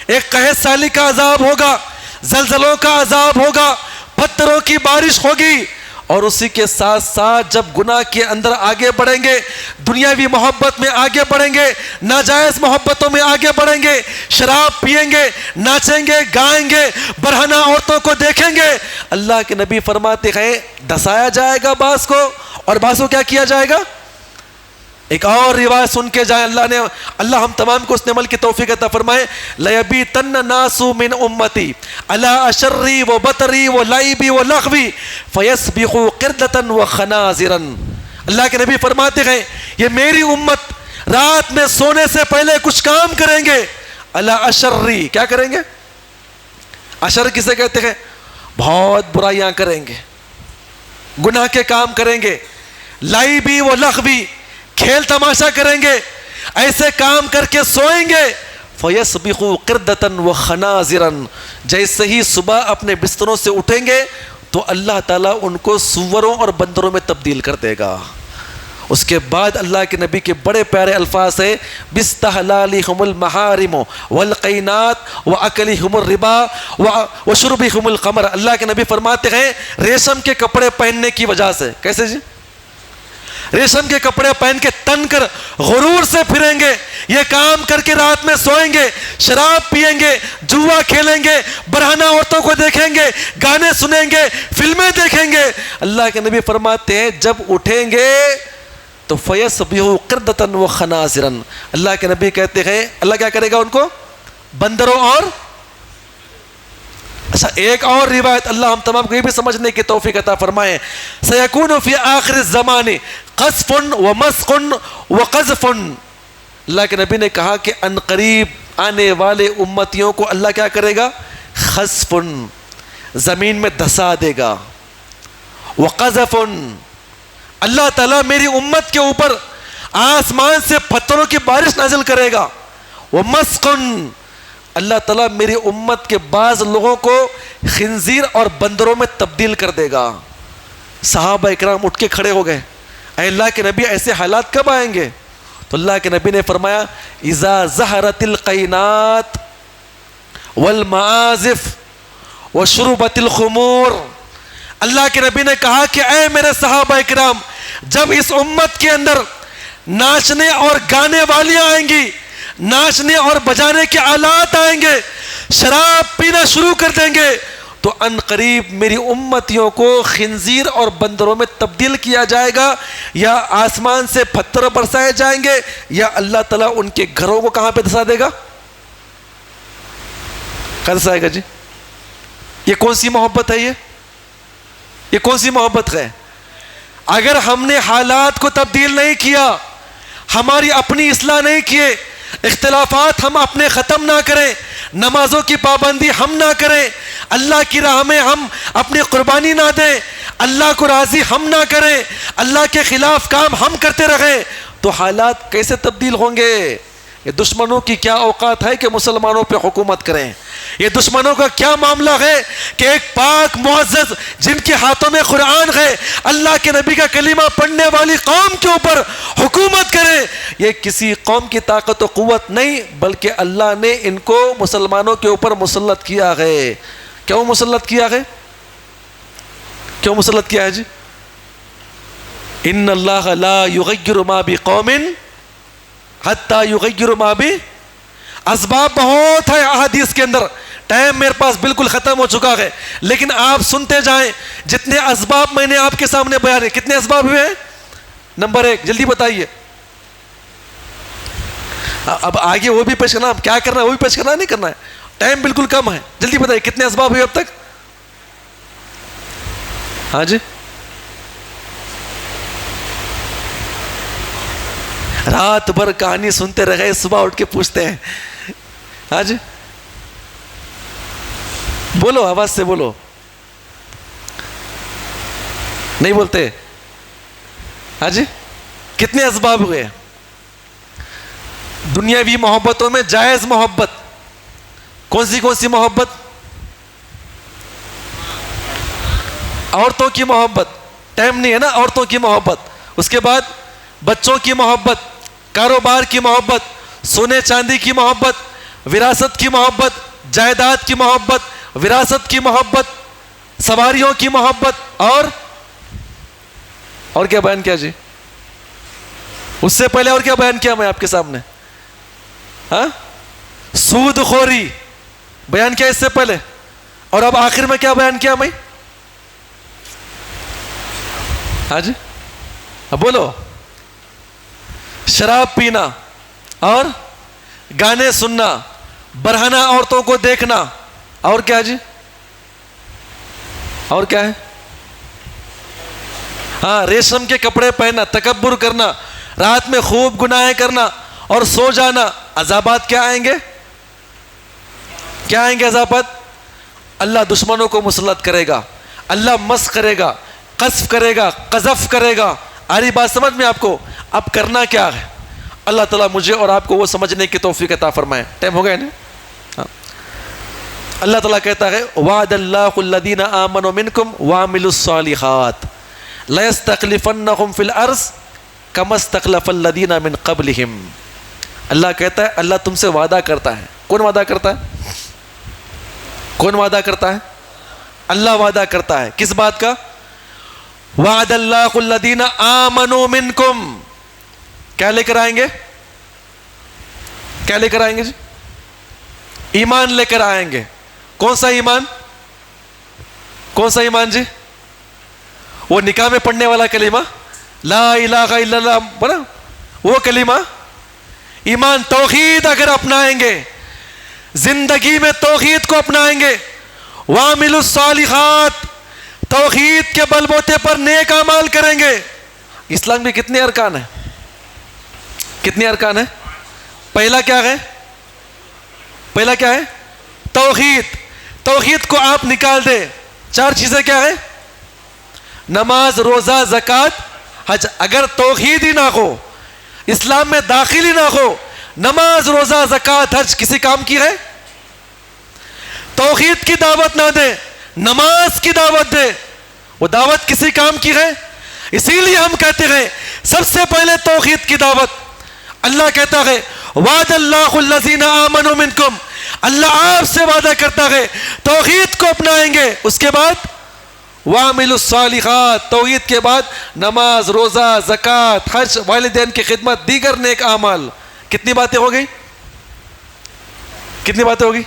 ایک قحط سالی کا عذاب ہوگا، زلزلوں کا عذاب ہوگا، پتھروں کی بارش ہوگی، اور اسی کے ساتھ ساتھ جب گناہ کے اندر آگے بڑھیں گے، دنیاوی محبت میں آگے بڑھیں گے، ناجائز محبتوں میں آگے بڑھیں گے، شراب پیئیں گے، ناچیں گے، گائیں گے، برہنہ عورتوں کو دیکھیں گے، اللہ کے نبی فرماتے ہیں دھسایا جائے گا بعض کو، اور بعض کو کیا کیا جائے گا؟ ایک اور روایت سن کے جائیں، اللہ ہم تمام کو اس عمل کی توفیق عطا فرمائے۔ لَيَبِيتَنَّ النَّاسُ مِنْ أُمَّتِي عَلَىٰ أَشَرِّي وَبَطَرِي وَلَعِبِي وَلَغْوِي فَيَسْبِقُوا قِرْدَةً وَخَنَازِرًا، اللہ کے نبی فرماتے ہیں یہ میری امت رات میں سونے سے پہلے کچھ کام کریں گے، عَلَىٰ أَشَرِّي، کیا کریں گے؟ اشر کسے کہتے ہیں؟ بہت برائیاں کریں گے، گناہ کے کام کریں گے، لَعِبِي وَلَغْوِي، کھیل تماشا کریں گے، ایسے کام کر کے سوئیں گے، فَيَسْبِقُوا قِرْدَةً وَخَنَازِرًا، جیسے ہی صبح اپنے بستروں سے اٹھیں گے تو اللہ تعالیٰ ان کو سوروں اور بندروں میں تبدیل کر دے گا۔ اس کے بعد اللہ کے نبی کے بڑے پیارے الفاظ ہیں بِاسْتِحْلَالِهُمُ الْمَحَارِمُ وَالْقَيْنَاتُ وَأَكْلِهُمُ الرِّبَا وَشُرْبِهُمُ الْخَمْرَ، اللہ کے نبی فرماتے ہیں ریشم کے کپڑے پہننے کی وجہ سے، کیسے جی؟ ریشم کے کپڑے پہن کے تن کر غرور سے پھریں گے، یہ کام کر کے رات میں سوئیں گے، شراب پیئیں گے، جوا کھیلیں گے، برہنہ عورتوں کو دیکھیں گے، گانے سنیں گے، فلمیں دیکھیں گے۔ اللہ کے نبی فرماتے ہیں جب اٹھیں گے تو فَيَسْبِحُوا قِرْدَةً وَخَنَازِرًا، اللہ کے نبی کہتے ہیں اللہ کیا کرے گا ان کو؟ بندروں اور اچھا ایک اور روایت اللہ ہم تمام کو یہ بھی سمجھنے کی توفیق عطا فرمائے، سَيَكُونُ فِي آخِرِ الزَّمَانِ قَذْفٌ وَمَسْخٌ وَقَذْفٌ، اللہ کے نبی نے کہا کہ ان قریب آنے والے امتیوں کو اللہ کیا کرے گا؟ خسف، زمین میں دھسا دے گا، وقذف، اللہ تعالیٰ میری امت کے اوپر آسمان سے پتھروں کی بارش نازل کرے گا، ومسق، اللہ تعالیٰ میری امت کے بعض لوگوں کو خنزیر اور بندروں میں تبدیل کر دے گا۔ صحابہ اکرام اٹھ کے کھڑے ہو گئے، اے اللہ کے نبی ایسے حالات کب آئیں گے؟ تو اللہ کے نبی نے فرمایا اذا ظہرت القینات والمعازف وشربت الخمور، اللہ کے نبی نے کہا کہ اے میرے صحابہ اکرام، جب اس امت کے اندر ناچنے اور گانے والیاں آئیں گی، ناچنے اور بجانے کے آلات آئیں گے، شراب پینا شروع کر دیں گے، تو ان قریب میری امتیوں کو خنزیر اور بندروں میں تبدیل کیا جائے گا، یا آسمان سے پتھر برسائے جائیں گے، یا اللہ تعالیٰ ان کے گھروں کو کہاں پہ دھسا دے گا؟ کہاں دھسائے گا جی؟ یہ کون سی محبت ہے؟ یہ کون سی محبت ہے؟ اگر ہم نے حالات کو تبدیل نہیں کیا، ہماری اپنی اصلاح نہیں کیے، اختلافات ہم اپنے ختم نہ کریں، نمازوں کی پابندی ہم نہ کریں، اللہ کی راہ میں ہم اپنی قربانی نہ دیں، اللہ کو راضی ہم نہ کریں، اللہ کے خلاف کام ہم کرتے رہیں، تو حالات کیسے تبدیل ہوں گے؟ یہ دشمنوں کی کیا اوقات ہے کہ مسلمانوں پہ حکومت کریں؟ یہ دشمنوں کا کیا معاملہ ہے کہ ایک پاک معزز جن کے ہاتھوں میں قرآن ہے، اللہ کے نبی کا کلمہ پڑھنے والی قوم کے اوپر حکومت کریں؟ یہ کسی قوم کی طاقت و قوت نہیں، بلکہ اللہ نے ان کو مسلمانوں کے اوپر مسلط کیا ہے۔ کیوں مسلط کیا ہے؟ کیوں مسلط کیا ہے جی؟ ان اللہ لا یغیر ما بقوم حتی یغیر ما بی، اسباب بہت ہے احادیث کے اندر، ٹائم میرے پاس بالکل ختم ہو چکا ہے، لیکن آپ سنتے جائیں، جتنے اسباب میں نے آپ کے سامنے بیان ہے۔ کتنے اسباب ہوئے ہیں؟ نمبر 1، جلدی بتائیے۔ اب آگے وہ بھی پیش کرنا، اب کیا کرنا ہے وہ بھی پیش کرنا، نہیں کرنا ہے، ٹائم بالکل کم ہے، جلدی بتائیے کتنے اسباب ہوئے اب تک؟ ہاں جی، رات بھر کہانی سنتے رہے، صبح اٹھ کے پوچھتے ہیں۔ ہاں جی، بولو، آواز سے بولو، نہیں بولتے؟ ہاں جی، کتنے اسباب ہوئے؟ دنیاوی محبتوں میں جائز محبت کون سی محبت؟ عورتوں کی محبت، ٹائم نہیں ہے نا، عورتوں کی محبت، اس کے بعد بچوں کی محبت، کاروبار کی محبت، سونے چاندی کی محبت، وراثت کی محبت، جائیداد کی محبت، وراثت کی محبت، سواریوں کی محبت، اور کیا بیان کیا جی؟ اس سے پہلے اور کیا بیان کیا میں آپ کے سامنے؟ ہاں، سود خوری بیان کیا اس سے پہلے، اور اب آخر میں کیا بیان کیا میں؟ ہاں جی، اب بولو۔ شراب پینا اور گانے سننا، برہنہ عورتوں کو دیکھنا، اور کیا جی؟ اور کیا ہے؟ ہاں، ریشم کے کپڑے پہننا، تکبر کرنا، رات میں خوب گناہیں کرنا اور سو جانا۔ عذابات کیا آئیں گے؟ کیا آئیں گے عذابات؟ اللہ دشمنوں کو مسلط کرے گا، اللہ مس کرے گا، قذف کرے گا، قذف کرے گا۔ آ رہی بات سمجھ میں آپ کو؟ اب کرنا کیا ہے؟ اللہ تعالیٰ مجھے اور آپ کو وہ سمجھنے کی توفیق عطا فرمائے۔ ٹائم ہو گیا نا؟ اللہ تعالیٰ کہتا ہے وعد اللہ الذین آمنوا منکم وعملوا الصالحات لیستخلفنہم فی الارض کما استخلف الذین من قبلہم۔ اللہ کہتا ہے، اللہ تم سے وعدہ کرتا ہے۔ کون وعدہ کرتا ہے؟ کون وعدہ کرتا ہے؟ اللہ وعدہ کرتا ہے، کس بات کا؟ وعد اللہ الذین آمنوا منکم، کیا لے کر آئیں گے؟ کیا لے کر آئیں گے جی؟ ایمان لے کر آئیں گے۔ کون سا ایمان؟ کون سا ایمان جی؟ وہ نکاح میں پڑھنے والا کلمہ لا الہ الا اللہ، بنا وہ کلمہ ایمان۔ توحید اگر اپنائیں گے، زندگی میں توحید کو اپنائیں گے، وعملوا الصالحات، توحید کے بل بوتے پر نیک اعمال کریں گے۔ اسلام کے کتنے ارکان ہیں؟ کتنے ارکان ہیں؟ پہلا کیا ہے؟ پہلا کیا ہے؟ توحید. توحید کو آپ نکال دیں, 4 چیزیں کیا ہے؟ نماز, روزہ, زکوٰۃ, حج. اگر توحید ہی نہ ہو, اسلام میں داخل ہی نہ ہو, نماز, روزہ, زکوٰۃ, حج کسی کام کی ہے؟ توحید کی دعوت نہ دے, نماز کی دعوت دے, وہ دعوت کسی کام کی ہے؟ اسی لیے ہم کہتے ہیں سب سے پہلے توحید کی دعوت. اللہ کہتا ہے وعد اللہ الذین آمنوا منکم, اللہ آپ سے وعدہ کرتا ہے توحید کو اپنائیں گے. اس کے بعد وَعَمِلُوا الصَّالِحَاتِ, توحید کے بعد نماز, روزہ, زکوٰۃ, حج, والدین کی خدمت, دیگر نیک اعمال. کتنی باتیں ہو گئی؟ کتنی باتیں ہوگی؟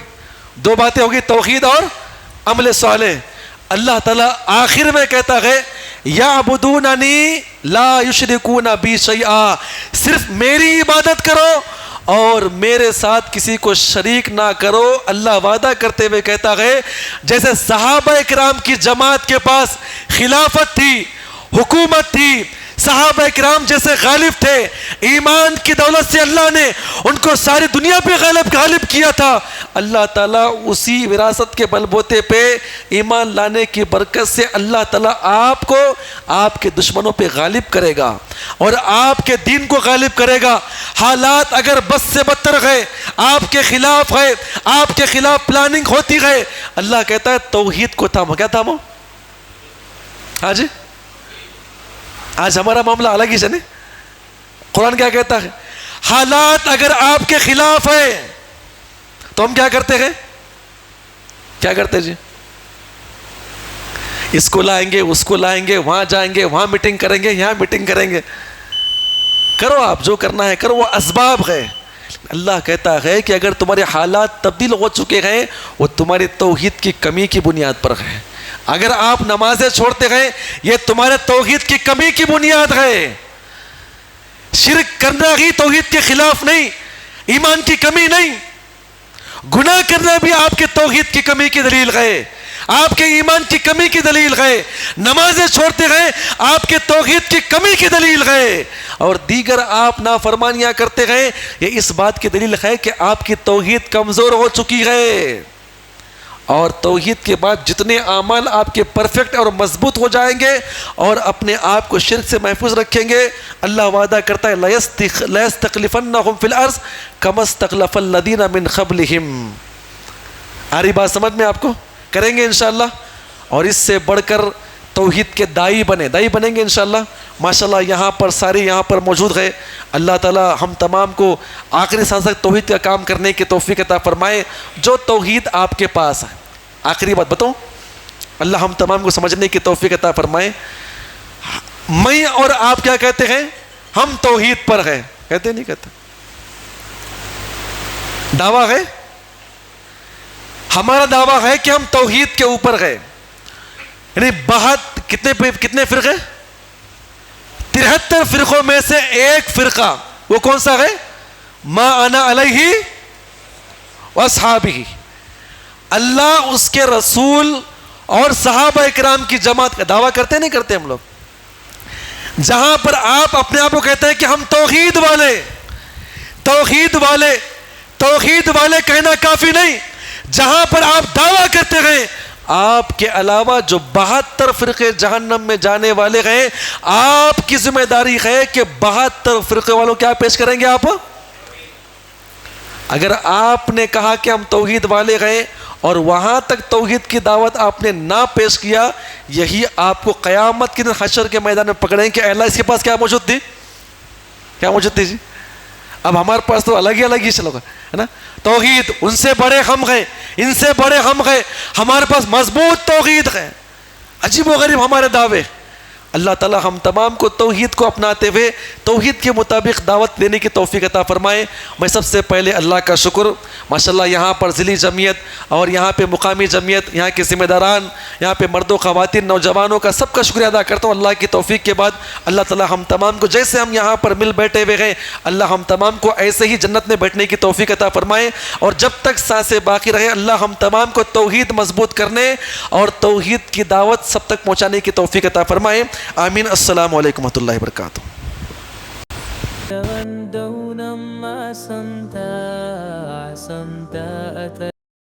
2 باتیں ہوگی, توحید اور عمل صالح. اللہ تعالیٰ آخر میں کہتا ہے یعبدوننی لا یشرکون بی شیئا, صرف میری عبادت کرو اور میرے ساتھ کسی کو شریک نہ کرو. اللہ وعدہ کرتے ہوئے کہتا ہے جیسے صحابہ کرام کی جماعت کے پاس خلافت تھی, حکومت تھی, صحابہ کرام جیسے غالب تھے, ایمان کی دولت سے اللہ نے ان کو ساری دنیا پہ غالب کیا تھا. اللہ تعالیٰ اسی وراثت کے بل بوتے پہ ایمان لانے کی برکت سے اللہ تعالیٰ آپ کو آپ کے دشمنوں پہ غالب کرے گا اور آپ کے دین کو غالب کرے گا. حالات اگر بس سے بدتر ہے, آپ کے خلاف ہے, آپ کے خلاف پلاننگ ہوتی ہے, اللہ کہتا ہے توحید کو تھامو. کیا تھامو؟ ہاں جی, آج ہمارا معاملہ الگ ہی ہے. قرآن کیا کہتا ہے؟ حالات اگر آپ کے خلاف ہے تو ہم کیا کرتے ہیں؟ کیا کرتے جی؟ اس کو لائیں گے, اس کو لائیں گے, وہاں جائیں گے, وہاں میٹنگ کریں گے, یہاں میٹنگ کریں گے. کرو آپ جو کرنا ہے کرو, وہ اسباب ہے. اللہ کہتا ہے کہ اگر تمہارے حالات تبدیل ہو چکے ہیں وہ تمہاری توحید کی کمی کی بنیاد پر ہے. اگر آپ نمازیں چھوڑتے ہیں یہ تمہارے توحید کی کمی کی بنیاد ہے. شرک کرنا ہی توحید کے خلاف نہیں, ایمان کی کمی نہیں. گناہ کرنا بھی آپ کے توحید کی کمی کی دلیل ہے, آپ کے ایمان کی کمی کی دلیل ہے. نمازیں چھوڑتے ہیں آپ کے توحید کی کمی کی دلیل ہے, اور دیگر آپ نافرمانیاں کرتے ہیں یہ اس بات کی دلیل ہے کہ آپ کی توحید کمزور ہو چکی ہے. اور توحید کے بعد جتنے اعمال آپ کے پرفیکٹ اور مضبوط ہو جائیں گے اور اپنے آپ کو شرک سے محفوظ رکھیں گے, اللہ وعدہ کرتا ہے لَيَسْتَخْلِفَنَّهُمْ فِي الْأَرْضِ كَمَا اسْتَخْلَفَ الَّذِينَ مِنْ قَبْلِهِمْ. آ رہی بات سمجھ میں آپ کو؟ کریں گے انشاءاللہ. اور اس سے بڑھ کر توحید کے دائی بنیں گے انشاءاللہ. ماشاءاللہ یہاں پر سارے یہاں پر موجود ہے. اللہ تعالی ہم تمام کو آخری سانس تک توحید کا کام کرنے کی توفیق عطا فرمائے. جو توحید آپ کے پاس ہے, آخری بات بتاؤں, اللہ ہم تمام کو سمجھنے کی توفیق عطا فرمائے. میں اور آپ کیا کہتے ہیں؟ ہم توحید پر ہیں. کہتے نہیں کہتے؟ دعویٰ ہے, ہمارا دعویٰ ہے کہ ہم توحید کے اوپر ہیں. یعنی کتنے فرقے؟ 73 فرقوں میں سے ایک فرقہ وہ کون سا ہے؟ ما انا علیہ واصحابہ. اللہ, اس کے رسول اور صحابہ اکرام کی جماعت کا دعویٰ کرتے نہیں کرتے ہم لوگ؟ جہاں پر آپ اپنے آپ کو کہتے ہیں کہ ہم توحید والے کہنا کافی نہیں. جہاں پر آپ دعویٰ کرتے ہیں آپ کے علاوہ جو 72 فرقے جہنم میں جانے والے ہیں, آپ کی ذمہ داری ہے کہ 72 فرقے والوں کیا پیش کریں گے آپ؟ اگر آپ نے کہا کہ ہم توحید والے ہیں اور وہاں تک توحید کی دعوت آپ نے نہ پیش کیا, یہی آپ کو قیامت کے دن حشر کے میدان میں پکڑیں کہ اللہ اس کے پاس کیا موجود تھی جی. اب ہمارے پاس تو الگ ہی چلو گا ہے نا. توحید ان سے بڑے ہم ہیں, ان سے بڑے ہم ہیں, ہمارے پاس مضبوط توحید ہے. عجیب و غریب ہمارے دعوے. اللہ تعالی ہم تمام کو توحید کو اپناتے ہوئے توحید کے مطابق دعوت دینے کی توفیق عطا فرمائے. میں سب سے پہلے اللہ کا شکر ماشاءاللہ یہاں پر ضلعی جمعیت اور یہاں پہ مقامی جمعیت, یہاں کے ذمہ داران, یہاں پہ مرد و خواتین, نوجوانوں کا سب کا شکریہ ادا کرتا ہوں. اللہ کی توفیق کے بعد اللہ تعالی ہم تمام کو جیسے ہم یہاں پر مل بیٹھے ہوئے ہیں, اللہ ہم تمام کو ایسے ہی جنت میں بیٹھنے کی توفیق عطا فرمائے. اور جب تک سانسیں باقی رہے اللہ ہم تمام کو توحید مضبوط کرنے اور توحید کی دعوت سب تک پہنچانے کی توفیق عطا فرمائے. آمین. السلام علیکم ورحمۃ اللہ وبرکاتہ. تغدوا لما عصمت